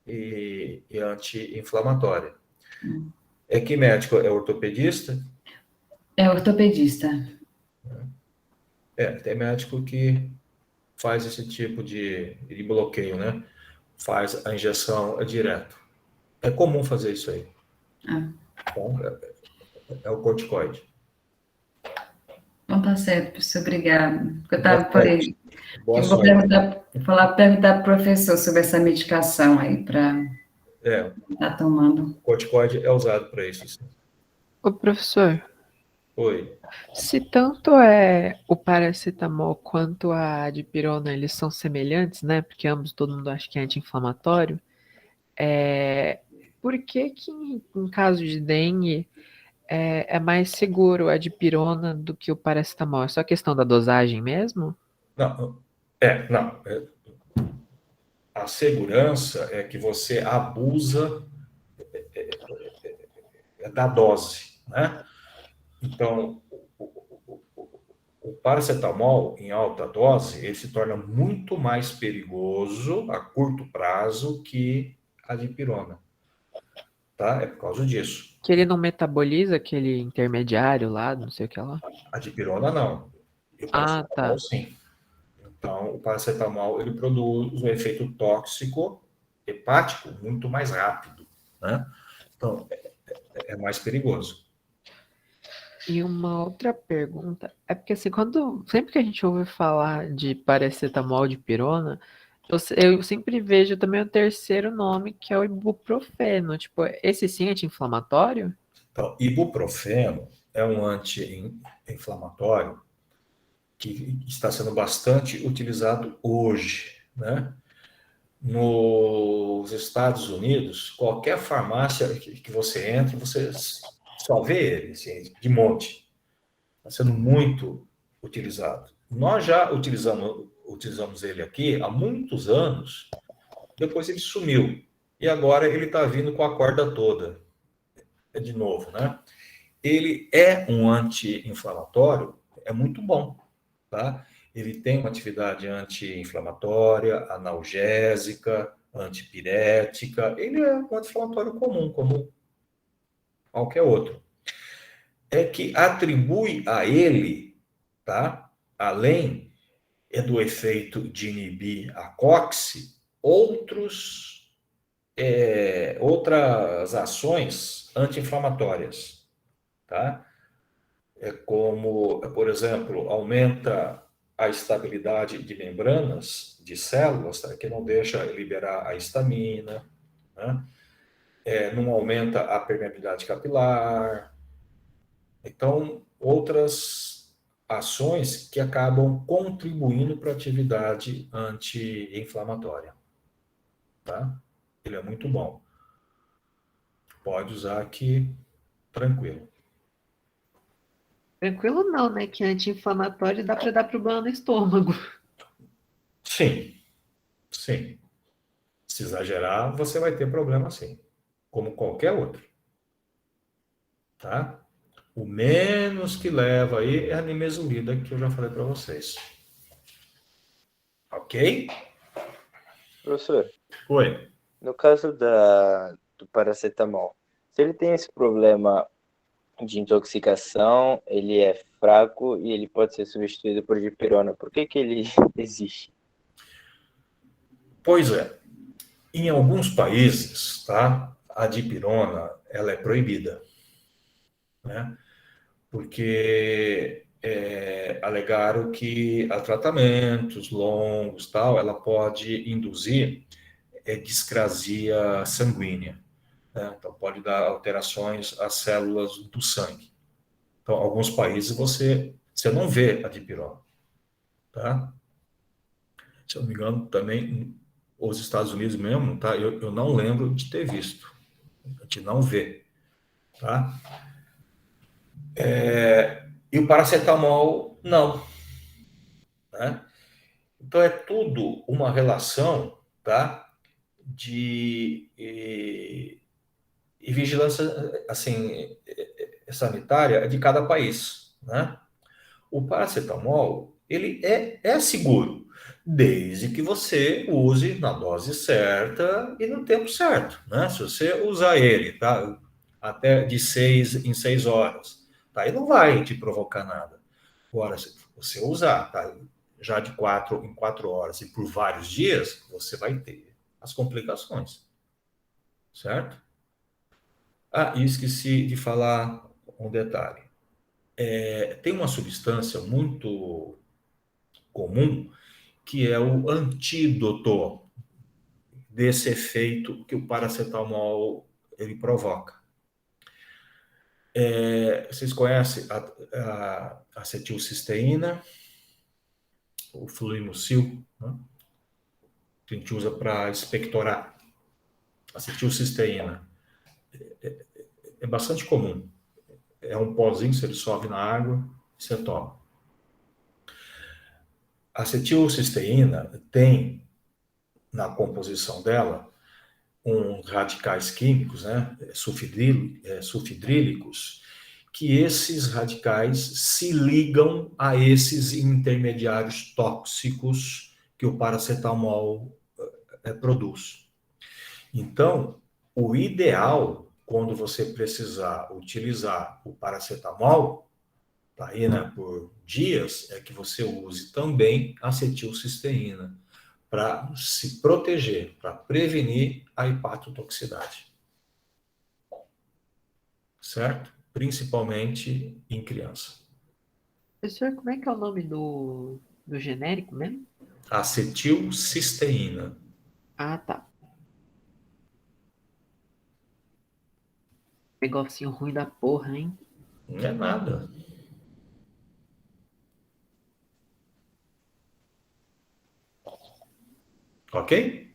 e anti-inflamatória. É que médico? É ortopedista? É ortopedista. Tem médico que faz esse tipo de bloqueio, né? Faz a injeção direto. É comum fazer isso aí. Então, é o corticoide. Então tá certo, professor, obrigada. Eu falei que Boa eu vou sorte. perguntar para o professor sobre essa medicação aí, para estar tomando. O corticoide é usado para isso. Sim. Ô, professor, Oi. se tanto é o paracetamol quanto a dipirona, eles são semelhantes, né? Porque ambos todo mundo acha que é anti-inflamatório. Por que em caso de dengue é mais seguro a dipirona do que o paracetamol? É só questão da dosagem mesmo? Não. A segurança é que você abusa da dose, né? Então, o paracetamol em alta dose, ele se torna muito mais perigoso a curto prazo que a dipirona, tá? É por causa disso. Que ele não metaboliza aquele intermediário lá, não sei o que lá. A dipirona não. E o Ah, paracetamol tá. sim. Então, o paracetamol, ele produz um efeito tóxico hepático muito mais rápido, né? Então, é mais perigoso. E uma outra pergunta, é porque assim, sempre que a gente ouve falar de paracetamol, de pirona, eu sempre vejo também o terceiro nome, que é o ibuprofeno. Tipo, esse sim é anti-inflamatório? Então, ibuprofeno é um anti-inflamatório que está sendo bastante utilizado hoje, né? Nos Estados Unidos, qualquer farmácia que você entra, você só vê ele, assim, de monte. Está sendo muito utilizado. Nós já utilizamos ele aqui há muitos anos, depois ele sumiu. E agora ele está vindo com a corda toda, de novo, né? Ele é um anti-inflamatório, é muito bom, tá? Ele tem uma atividade anti-inflamatória, analgésica, antipirética. Ele é um anti-inflamatório comum, como qualquer outro. É que atribui a ele, tá? Além do efeito de inibir a COX, outras ações anti-inflamatórias, tá? Como, por exemplo, aumenta a estabilidade de membranas de células, tá? Que não deixa liberar a histamina, né? Não aumenta a permeabilidade capilar. Então, outras ações que acabam contribuindo para a atividade anti-inflamatória, tá? Ele é muito bom. Pode usar aqui tranquilo. Tranquilo não, né? Que anti-inflamatório dá para dar problema no estômago. Sim. Se exagerar, você vai ter problema sim, como qualquer outro. Tá? O menos que leva aí é a nimesulida, que eu já falei para vocês. Ok? Professor, Oi. no caso do paracetamol, se ele tem esse problema de intoxicação, ele é fraco e ele pode ser substituído por dipirona. Por que ele existe? Pois é, em alguns países, tá, a dipirona ela é proibida, né? Porque alegaram que a tratamentos longos, tal, ela pode induzir discrasia sanguínea, né? Então pode dar alterações às células do sangue. Então, alguns países você não vê a dipirona, tá? Se eu não me engano, também os Estados Unidos mesmo, tá? Eu não lembro de ter visto. A gente não vê, tá? E o paracetamol, não, né? Então, é tudo uma relação, tá? E vigilância, assim, sanitária de cada país, né? O paracetamol, ele é seguro, desde que você use na dose certa e no tempo certo, né? Se você usar ele, tá? Até de 6 em 6 horas, tá? Ele não vai te provocar nada. Agora, se você usar, tá? Já de 4 em 4 horas e por vários dias, você vai ter as complicações, certo? Ah, e esqueci de falar um detalhe. Tem uma substância muito comum que é o antídoto desse efeito que o paracetamol ele provoca. Vocês conhecem a acetilcisteína, o fluimucil, né? Que a gente usa para expectorar. Acetilcisteína é bastante comum. É um pozinho, você dissolve na água e você toma. A acetilcisteína tem na composição dela radicais químicos, né, sulfidrílicos, que esses radicais se ligam a esses intermediários tóxicos que o paracetamol produz. Então, o ideal, quando você precisar utilizar o paracetamol, tá aí, né, por dias, é que você use também acetilcisteína para se proteger, para prevenir a hepatotoxicidade. Certo? Principalmente em criança. Professor, como é que é o nome do genérico mesmo? Acetilcisteína. Ah, tá. Negocinho ruim da porra, hein? Não é nada. Ok?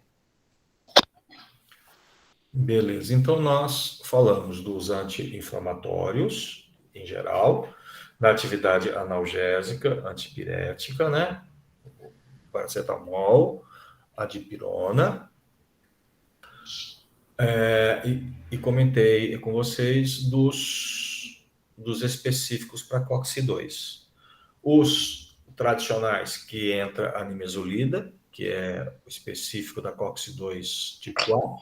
Beleza. Então, nós falamos dos anti-inflamatórios, em geral, da atividade analgésica, antipirética, né? Paracetamol, a dipirona. E comentei com vocês dos específicos para COX-2. Os tradicionais, que entra a nimesulida, que é o específico da COX-2 tipo A,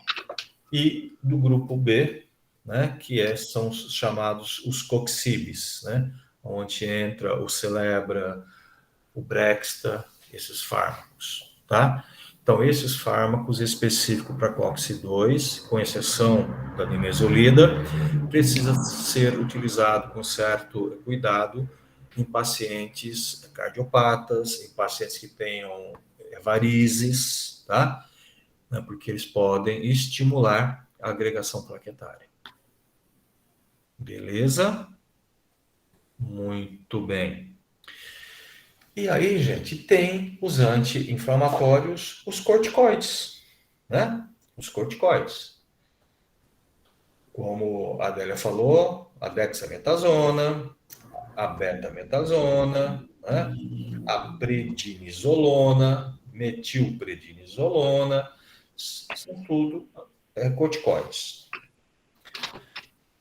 e do grupo B, né, que são chamados os coxibes, né, onde entra o Celebra, o Brexta, esses fármacos, tá? Então, esses fármacos específicos para COX-2, com exceção da nimesulida, precisa ser utilizado com certo cuidado em pacientes cardiopatas, em pacientes que tenham varizes, tá? Porque eles podem estimular a agregação plaquetária. Beleza? Muito bem. E aí, gente, tem os anti-inflamatórios, os corticoides, né? Os corticoides. Como a Adélia falou, a dexametasona, a betametasona, né? A prednisolona, metilprednisolona, são tudo corticoides.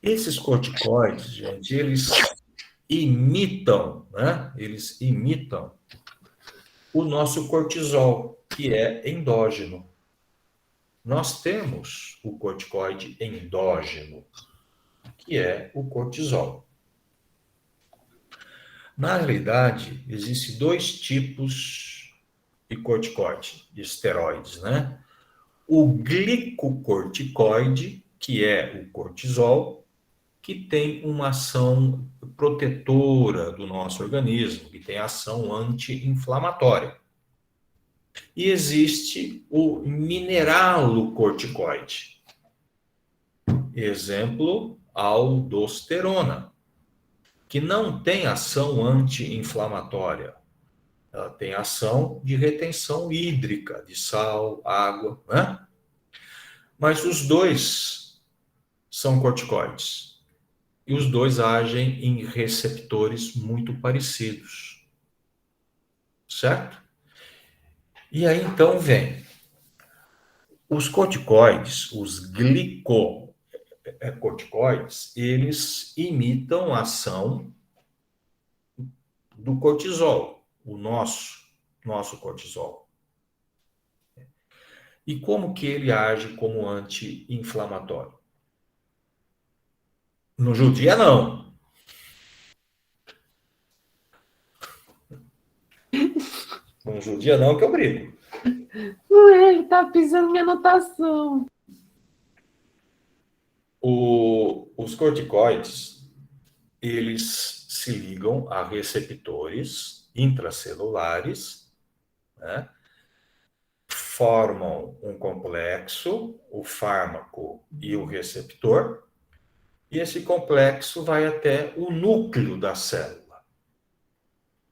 Esses corticoides, gente, eles imitam, né? Eles imitam o nosso cortisol, que é endógeno. Nós temos o corticoide endógeno, que é o cortisol. Na realidade, existem dois tipos de corticoide, de esteroides, né? O glicocorticoide, que é o cortisol, que tem uma ação protetora do nosso organismo, que tem ação anti-inflamatória. E existe o mineralocorticoide. Exemplo, aldosterona, que não tem ação anti-inflamatória. Ela tem ação de retenção hídrica, de sal, água, né? Mas os dois são corticoides. E os dois agem em receptores muito parecidos. Certo? E aí então vem os corticoides, os glicocorticoides, eles imitam a ação do cortisol, o nosso cortisol. E como que ele age como anti-inflamatório? No judia, não. No judia, não, que eu brigo. Ué, ele tá pisando minha anotação. Os corticoides, eles se ligam a receptores intracelulares, né? Formam um complexo, o fármaco e o receptor, e esse complexo vai até o núcleo da célula.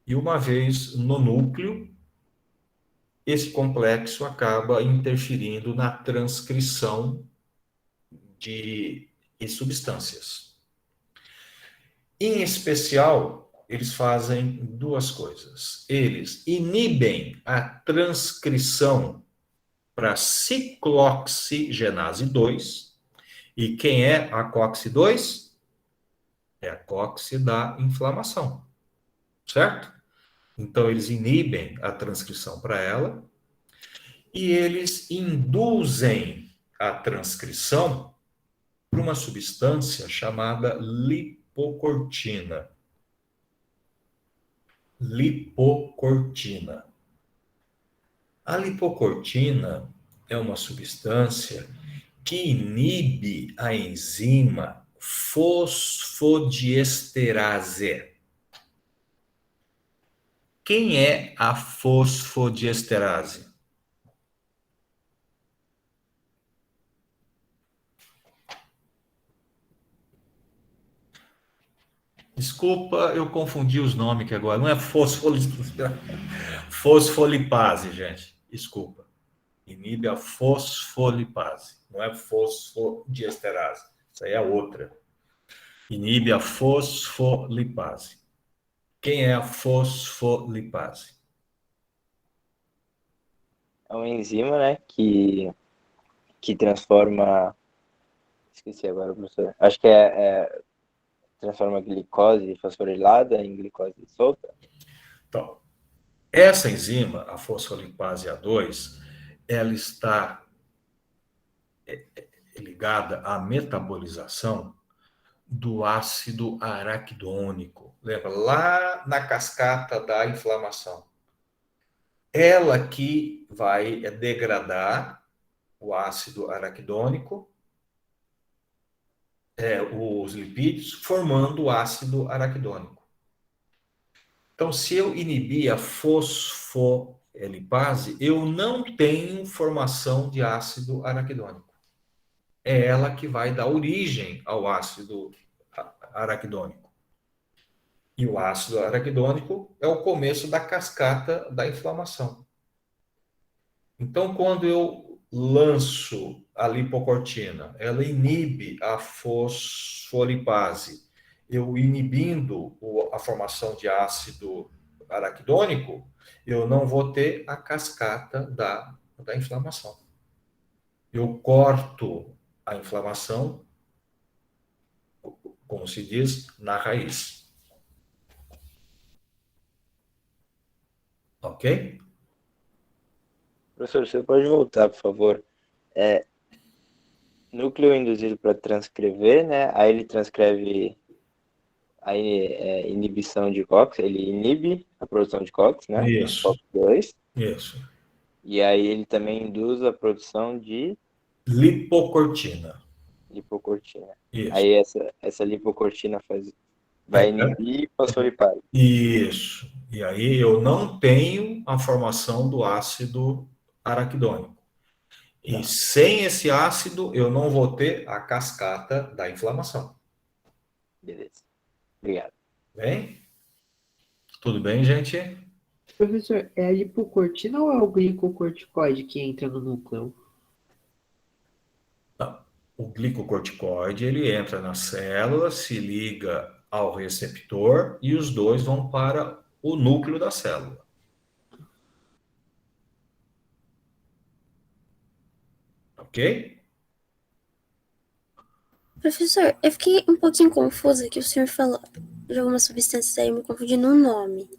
E uma vez no núcleo, esse complexo acaba interferindo na transcrição de substâncias. Em especial, eles fazem duas coisas. Eles inibem a transcrição para ciclooxigenase 2. E quem é a COX-2? É a COX da inflamação. Certo? Então, eles inibem a transcrição para ela e eles induzem a transcrição para uma substância chamada lipocortina. Lipocortina. A lipocortina é uma substância que inibe a enzima fosfodiesterase. Quem é a fosfodiesterase? Desculpa, eu confundi os nomes aqui agora. Não é fosfolipase, gente. Desculpa. Inibe a fosfolipase. Não é fosfodiesterase. Isso aí é outra. Inibe a fosfolipase. Quem é a fosfolipase? É uma enzima, né, que transforma... Esqueci agora, professor. Acho que transforma glicose fosforilada em glicose solta. Então, essa enzima, a fosfolipase A2, ela está ligada à metabolização do ácido araquidônico. Lembra? Lá na cascata da inflamação. Ela que vai degradar o ácido araquidônico, os lipídios, formando o ácido araquidônico. Então, se eu inibir a fosfolipase, eu não tenho formação de ácido araquidônico. É ela que vai dar origem ao ácido araquidônico. E o ácido araquidônico é o começo da cascata da inflamação. Então, quando eu lanço a lipocortina, ela inibe a fosfolipase. Eu inibindo a formação de ácido araquidônico, eu não vou ter a cascata da inflamação. Eu corto a inflamação, como se diz, na raiz. Ok? Professor, você pode voltar, por favor? Núcleo induzido para transcrever, né? Aí ele transcreve a inibição de COX, ele inibe a produção de COX, né? Isso, COX-2, isso. e aí ele também induz a produção de Lipocortina. lipocortina. Isso. Aí essa lipocortina vai inibir fosfolipase. Isso. E aí eu não tenho a formação do ácido araquidônico. E Tá. sem esse ácido, eu não vou ter a cascata da inflamação. Beleza. Obrigado. Bem? Tudo bem, gente? Professor, é a lipocortina ou é o glicocorticoide que entra no núcleo? O glicocorticoide, ele entra na célula, se liga ao receptor e os dois vão para o núcleo da célula. Ok? Professor, eu fiquei um pouquinho confusa que o senhor falou de algumas substâncias aí, me confundindo no nome.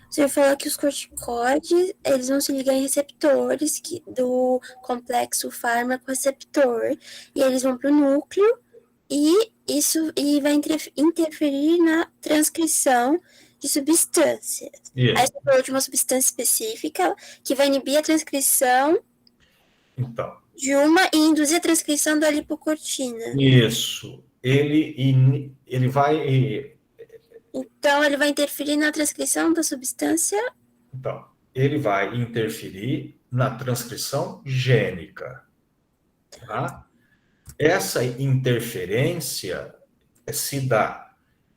O senhor falou que os corticoides, eles vão se ligar em receptores do complexo fármaco-receptor, e eles vão para o núcleo, e isso vai interferir na transcrição de substâncias. Aí Isso. você falou de uma substância específica que vai inibir a transcrição Então, de uma e induzir a transcrição da lipocortina. isso. Ele vai. Então, ele vai interferir na transcrição da substância? Então, ele vai interferir na transcrição gênica. Tá? Essa interferência se dá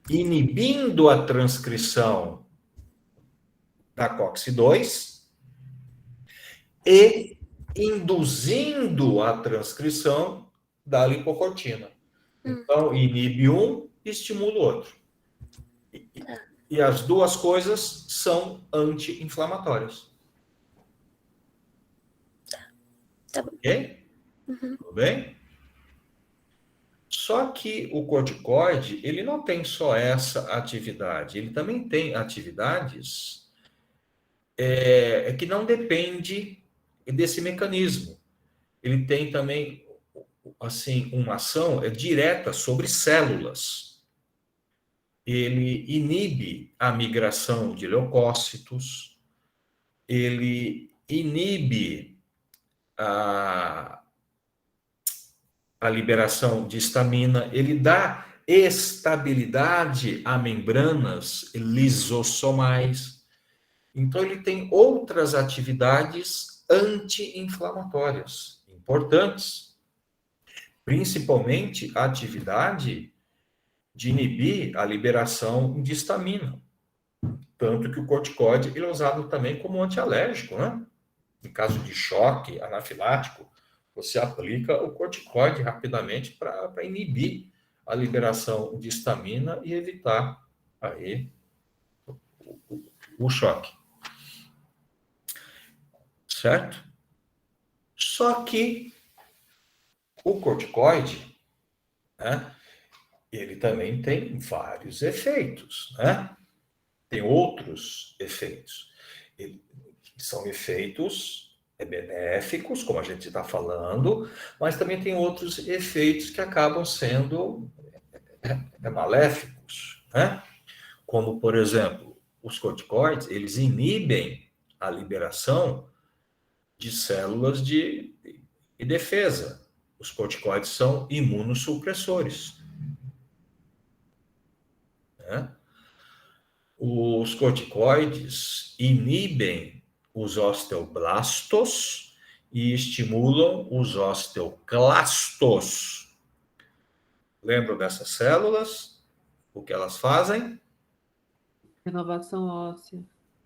inibindo a transcrição da COX-2 e induzindo a transcrição da lipocortina. Então, inibe um, estimula o outro. E as duas coisas são anti-inflamatórias. Tá bom. Ok? Tudo bem? Só que o corticoide, ele não tem só essa atividade, ele também tem atividades que não depende desse mecanismo. Ele tem também, assim, uma ação direta sobre células. Ele inibe a migração de leucócitos, ele inibe a liberação de histamina, ele dá estabilidade a membranas lisossomais. Então, ele tem outras atividades anti-inflamatórias importantes, principalmente a atividade de inibir a liberação de histamina. Tanto que o corticoide ele é usado também como antialérgico, né? Em caso de choque anafilático, você aplica o corticoide rapidamente para inibir a liberação de histamina e evitar aí o choque. Certo? Só que o corticoide, né, ele também tem vários efeitos, né? Tem outros efeitos. São efeitos benéficos, como a gente está falando, mas também tem outros efeitos que acabam sendo maléficos, né? Como, por exemplo, os corticoides, eles inibem a liberação de células de defesa. Os corticoides são imunossupressores, né? Os corticoides inibem os osteoblastos e estimulam os osteoclastos. Lembram dessas células? O que elas fazem? Renovação óssea.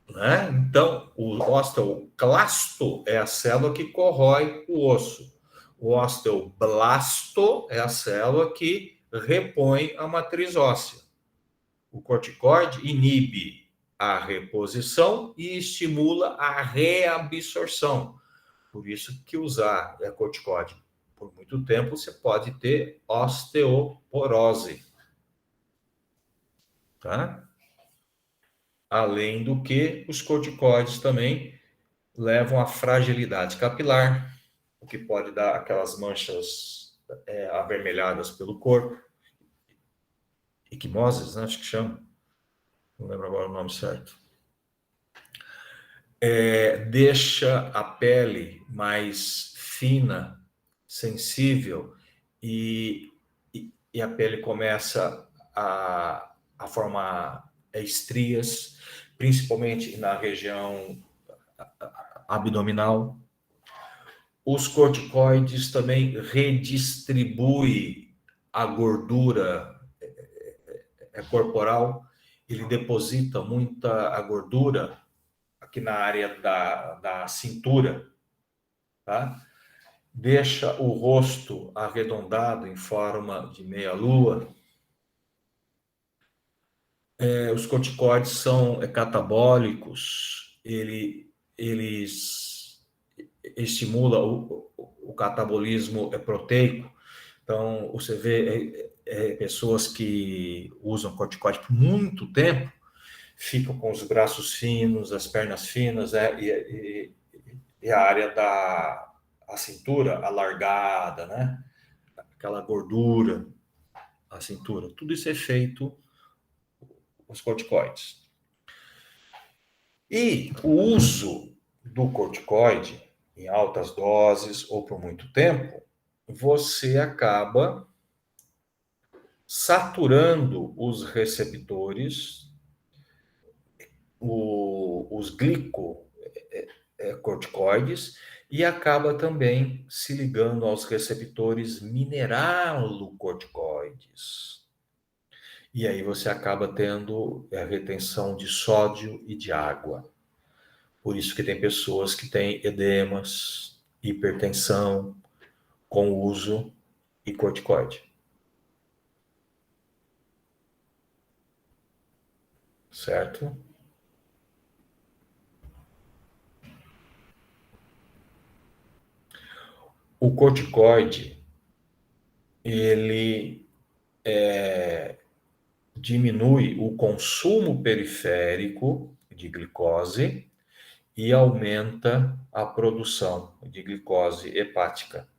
Né? Então, o osteoclasto é a célula que corrói o osso. O osteoblasto é a célula que repõe a matriz óssea. O corticoide inibe a reposição e estimula a reabsorção. Por isso que usar corticoide por muito tempo, você pode ter osteoporose. Tá? Além do que, os corticoides também levam à fragilidade capilar, o que pode dar aquelas manchas avermelhadas pelo corpo. equimoses, né? Acho que chama, não lembro agora o nome certo. Deixa a pele mais fina, sensível, e a pele começa a formar estrias, principalmente na região abdominal. Os corticoides também redistribuem a gordura corporal, ele deposita muita a gordura aqui na área da cintura, tá? Deixa o rosto arredondado em forma de meia-lua. Os corticoides são catabólicos, eles estimulam o catabolismo proteico. Então, você vê pessoas que usam corticoide por muito tempo, ficam com os braços finos, as pernas finas, e a área da cintura alargada, né? Aquela gordura, a cintura. Tudo isso é feito os corticoides. E o uso do corticoide em altas doses ou por muito tempo, você acaba saturando os receptores, os glicocorticoides, e acaba também se ligando aos receptores mineralocorticoides. E aí você acaba tendo a retenção de sódio e de água. Por isso que tem pessoas que têm edemas, hipertensão, com o uso de corticoide. Certo? O corticoide, ele diminui o consumo periférico de glicose e aumenta a produção de glicose hepática.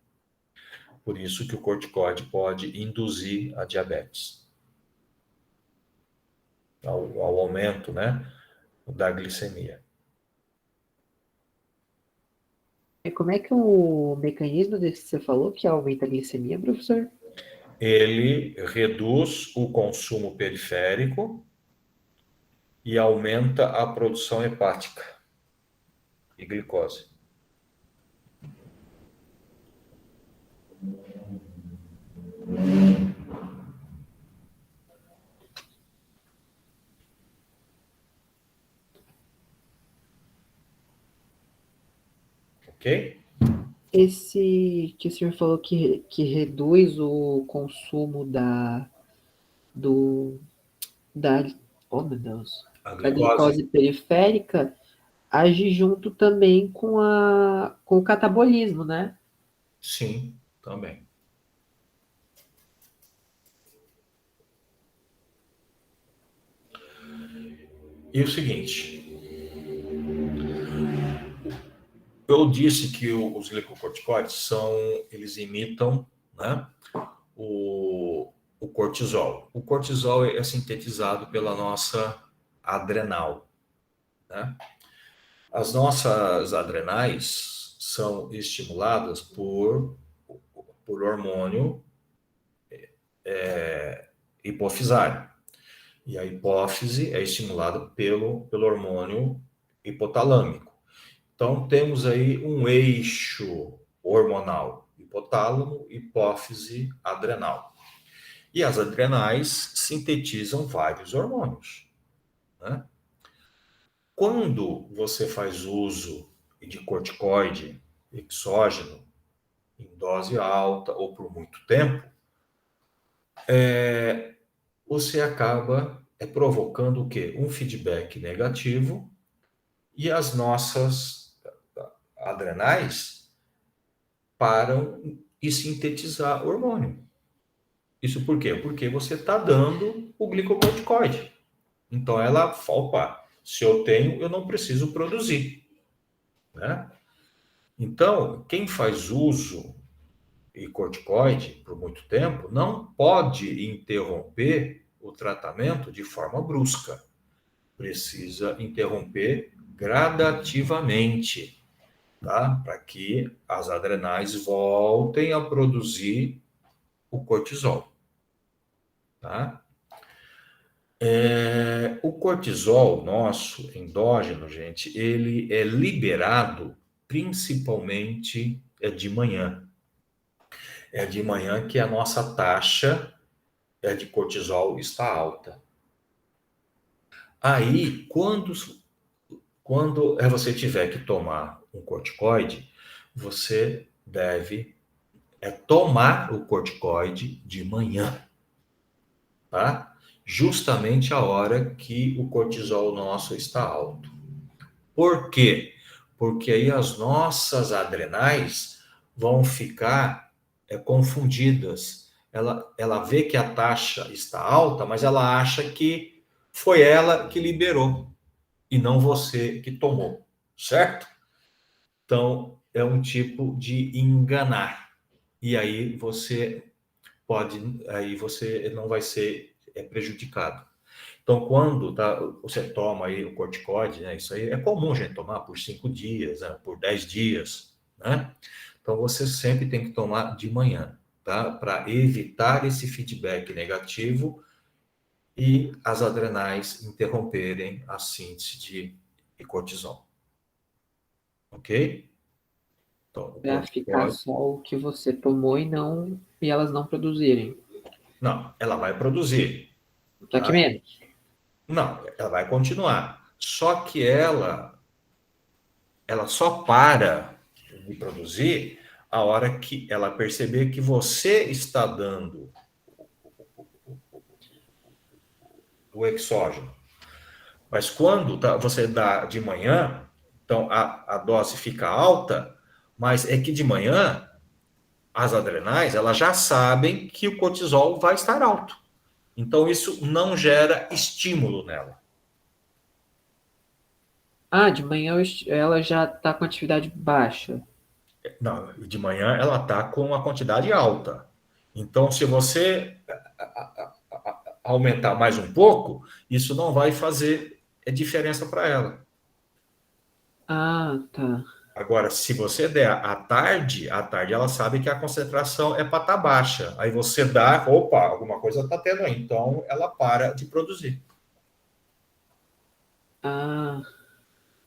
Por isso que o corticoide pode induzir a diabetes. Ao aumento, né, da glicemia. E como é que o mecanismo desse que você falou que aumenta a glicemia, professor? Ele reduz o consumo periférico e aumenta a produção hepática de glicose. Ok? Esse que o senhor falou que reduz o consumo da, oh meu Deus, A da glicose, glicose periférica, age junto também com o catabolismo, né? sim, também. E o seguinte, eu disse que os glicocorticoides eles imitam, né, o cortisol. O cortisol é sintetizado pela nossa adrenal, né? As nossas adrenais são estimuladas por hormônio hipofisário. E a hipófise é estimulada pelo hormônio hipotalâmico. Então, temos aí um eixo hormonal: hipotálamo, hipófise, adrenal. E as adrenais sintetizam vários hormônios, né? Quando você faz uso de corticoide exógeno em dose alta ou por muito tempo, você acaba provocando o quê? Um feedback negativo, e as nossas adrenais param de sintetizar hormônio. Isso por quê? Porque você está dando o glicocorticoide. Então ela, opa, se eu tenho, eu não preciso produzir, né? Então, quem faz uso de corticoide por muito tempo não pode interromper o tratamento de forma brusca. Precisa interromper gradativamente, tá? Para que as adrenais voltem a produzir o cortisol, tá? O cortisol nosso, endógeno, gente, ele é liberado principalmente de manhã. É de manhã que a nossa taxa de cortisol está alta. Aí, quando você tiver que tomar um corticoide, você deve tomar o corticoide de manhã, tá? Justamente a hora que o cortisol nosso está alto. Por quê? Porque aí as nossas adrenais vão ficar confundidas. Ela vê que a taxa está alta, mas ela acha que foi ela que liberou e não você que tomou, certo? Então, é um tipo de enganar. E aí você não vai ser prejudicado. Então, quando você toma aí o corticoide, né, isso aí é comum a gente tomar por 5 dias, né, por 10 dias, né? Então, você sempre tem que tomar de manhã, tá? Para evitar esse feedback negativo e as adrenais interromperem a síntese de cortisol. Ok? Então, o Pra ficar corticoide... só o que você tomou e elas não produzirem. Não, ela vai produzir. Só que Tá? menos. Não, ela vai continuar. Só que ela só para de produzir a hora que ela perceber que você está dando o exógeno. Mas quando você dá de manhã, então a dose fica alta, mas é que de manhã as adrenais elas já sabem que o cortisol vai estar alto. Então isso não gera estímulo nela. Ah, de manhã ela já tá com atividade baixa. Não, de manhã ela está com uma quantidade alta. Então, se você aumentar mais um pouco, isso não vai fazer diferença para ela. Ah, tá. Agora, se você der à tarde ela sabe que a concentração é para estar baixa. Aí você dá, opa, alguma coisa está tendo aí. Então, ela para de produzir. Ah,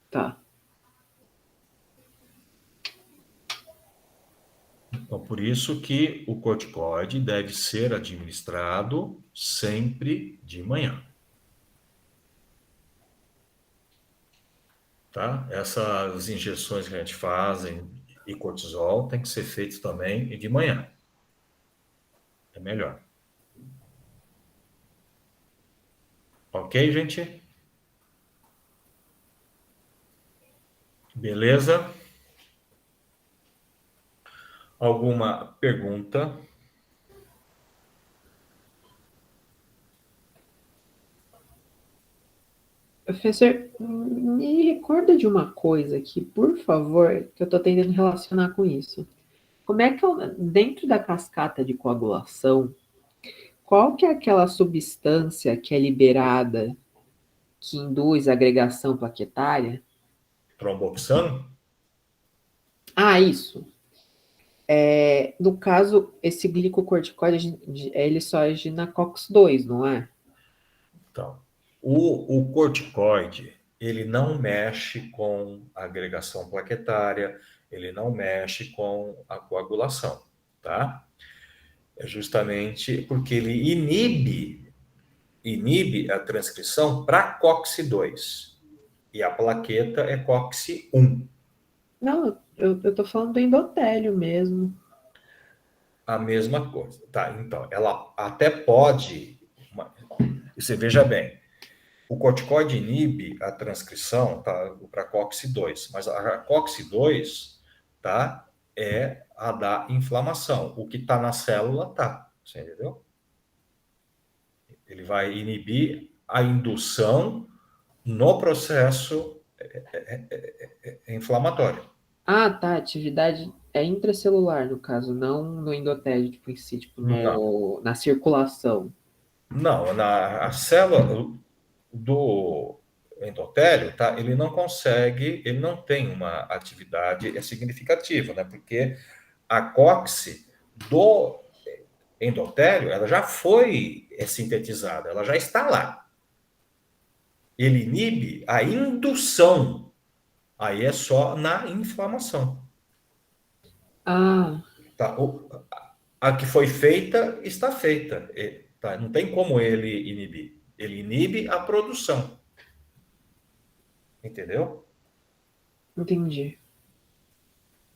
tá. Então, por isso que o corticoide deve ser administrado sempre de manhã. Tá? Essas injeções que a gente faz e cortisol tem que ser feito também de manhã. É melhor. Ok, gente? Beleza? Alguma pergunta? Professor, me recorda de uma coisa aqui, por favor, que eu tô tentando relacionar com isso. Como é que dentro da cascata de coagulação, qual que é aquela substância que é liberada que induz a agregação plaquetária? Tromboxano? Ah, isso. No caso, esse glicocorticoide, ele só age na COX-2, não é? Então, o corticoide, ele não mexe com a agregação plaquetária, ele não mexe com a coagulação, tá? É justamente porque ele inibe a transcrição para COX-2 e a plaqueta é COX-1. Não, eu tô falando do endotélio mesmo. A mesma coisa. Tá, então, ela até pode... Você veja bem, o corticoide inibe a transcrição para COX-2, mas a COX-2 tá, é a da inflamação. O que está na célula tá, você entendeu? Ele vai inibir a indução no processo inflamatório. Ah, tá. Atividade é intracelular, no caso, não no endotélio, tipo, em si, tipo, Não, na circulação. Não, a célula do endotélio, tá? Ele não consegue, ele não tem uma atividade significativa, né? Porque a COX do endotélio, ela já foi sintetizada, ela já está lá. Ele inibe a indução. Aí é só na inflamação. Ah, Tá? A que foi feita, está feita. Tá? Não tem como ele inibir. Ele inibe a produção. Entendeu? entendi.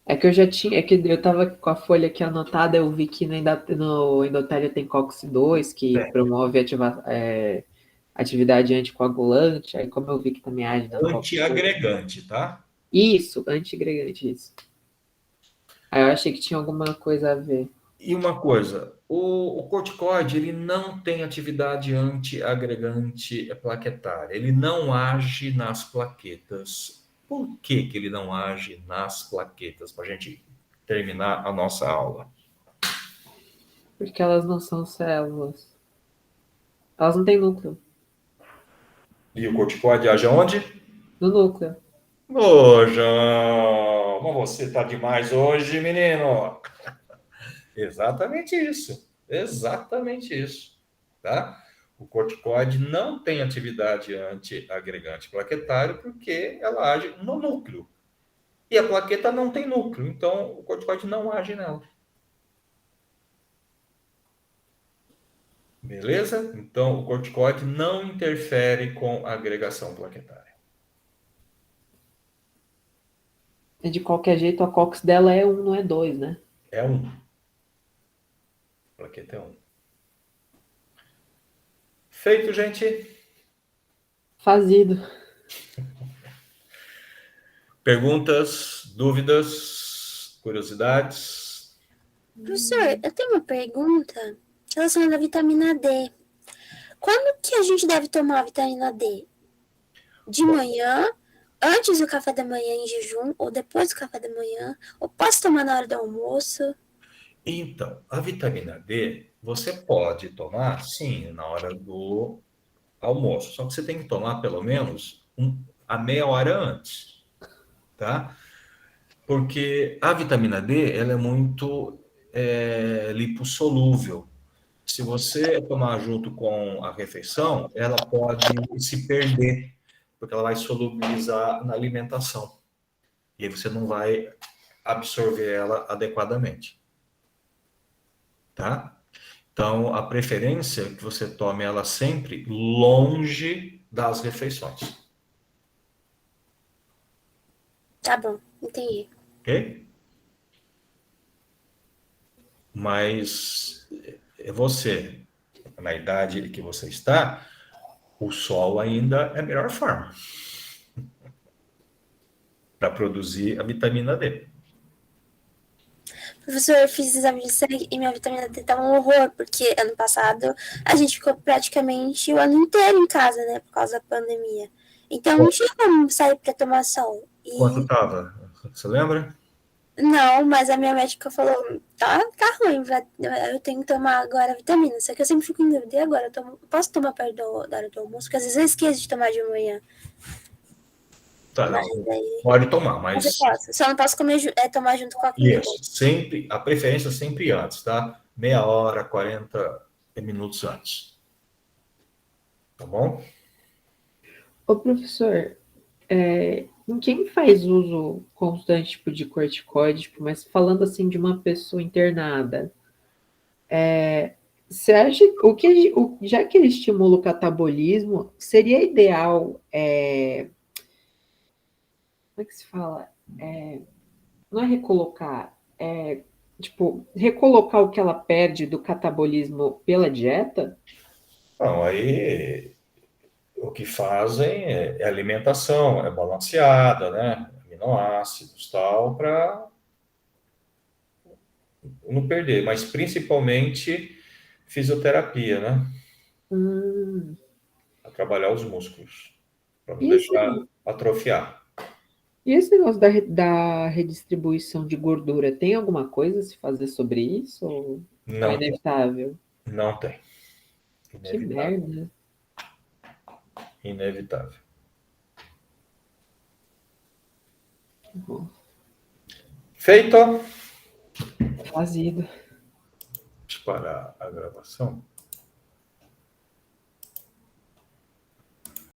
É que eu já tinha, é que eu tava com a folha aqui anotada, eu vi que no endotélio tem COX-2, que É. promove atividade anticoagulante, aí como eu vi que também age na COX-2. Antiagregante, tá? Isso, antiagregante, isso. Aí eu achei que tinha alguma coisa a ver. E uma coisa, o corticoide, ele não tem atividade antiagregante plaquetária. Ele não age nas plaquetas. Por que que ele não age nas plaquetas? Para a gente terminar a nossa aula. Porque elas não são células. Elas não têm núcleo. E o corticoide age onde? No núcleo. Ô, João, mas você tá demais hoje, menino. Exatamente isso. Exatamente isso. Tá? O corticoide não tem atividade antiagregante plaquetário porque ela age no núcleo. E a plaqueta não tem núcleo, então o corticoide não age nela. Beleza? Então o corticoide não interfere com a agregação plaquetária. E de qualquer jeito, a COX dela é 1, não é 2, né? É 1. Plaqueta é 1. Feito, gente. Fazido. Perguntas, dúvidas, curiosidades? Professor, eu tenho uma pergunta relacionada à vitamina D. Quando que a gente deve tomar a vitamina D? De manhã, antes do café da manhã em jejum, ou depois do café da manhã? Ou posso tomar na hora do almoço? Então, a vitamina D, você pode tomar, sim, na hora do almoço. Só que você tem que tomar pelo menos a meia hora antes, tá? Porque a vitamina D, ela é muito lipossolúvel. Se você tomar junto com a refeição, ela pode se perder, porque ela vai solubilizar na alimentação. E aí você não vai absorver ela adequadamente. Tá? Então, a preferência é que você tome ela sempre longe das refeições. Tá bom, entendi. Ok? Mas é você, na idade que você está, o sol ainda é a melhor forma para produzir a vitamina D. Professor, eu fiz exame de sangue e minha vitamina D tá um horror, porque ano passado a gente ficou praticamente o ano inteiro em casa, né, por causa da pandemia. Então não tinha como sair pra tomar sol. Quanto E estava? Você lembra? não, mas a minha médica falou, tá ruim, eu tenho que tomar agora vitamina. Só que eu sempre fico em dúvida, e agora? Posso tomar perto da hora do almoço? Porque às vezes eu esqueço de tomar de manhã. Tá, Mas não. aí. Pode tomar, Mas eu mas posso. Só não posso tomar junto com a comida. isso, sempre, a preferência sempre antes, tá? Meia hora, 40 minutos antes. Tá bom? Ô, professor, em quem faz uso constante tipo, de corticoide, tipo, mas falando assim de uma pessoa internada, você acha já que ele estimula o catabolismo, seria ideal, como é que se fala? Não é recolocar, tipo, recolocar o que ela perde do catabolismo pela dieta? Não, aí o que fazem é alimentação, é balanceada, né? Aminoácidos, tal, para não perder, mas principalmente fisioterapia, né? Hum, Para trabalhar os músculos, para não e esse, deixar atrofiar. e esse negócio da redistribuição de gordura, tem alguma coisa a se fazer sobre isso? Ou é Não tem, inevitável? não tem. Que merda. Inevitável. Bom, Feito. fazido. Parar a gravação.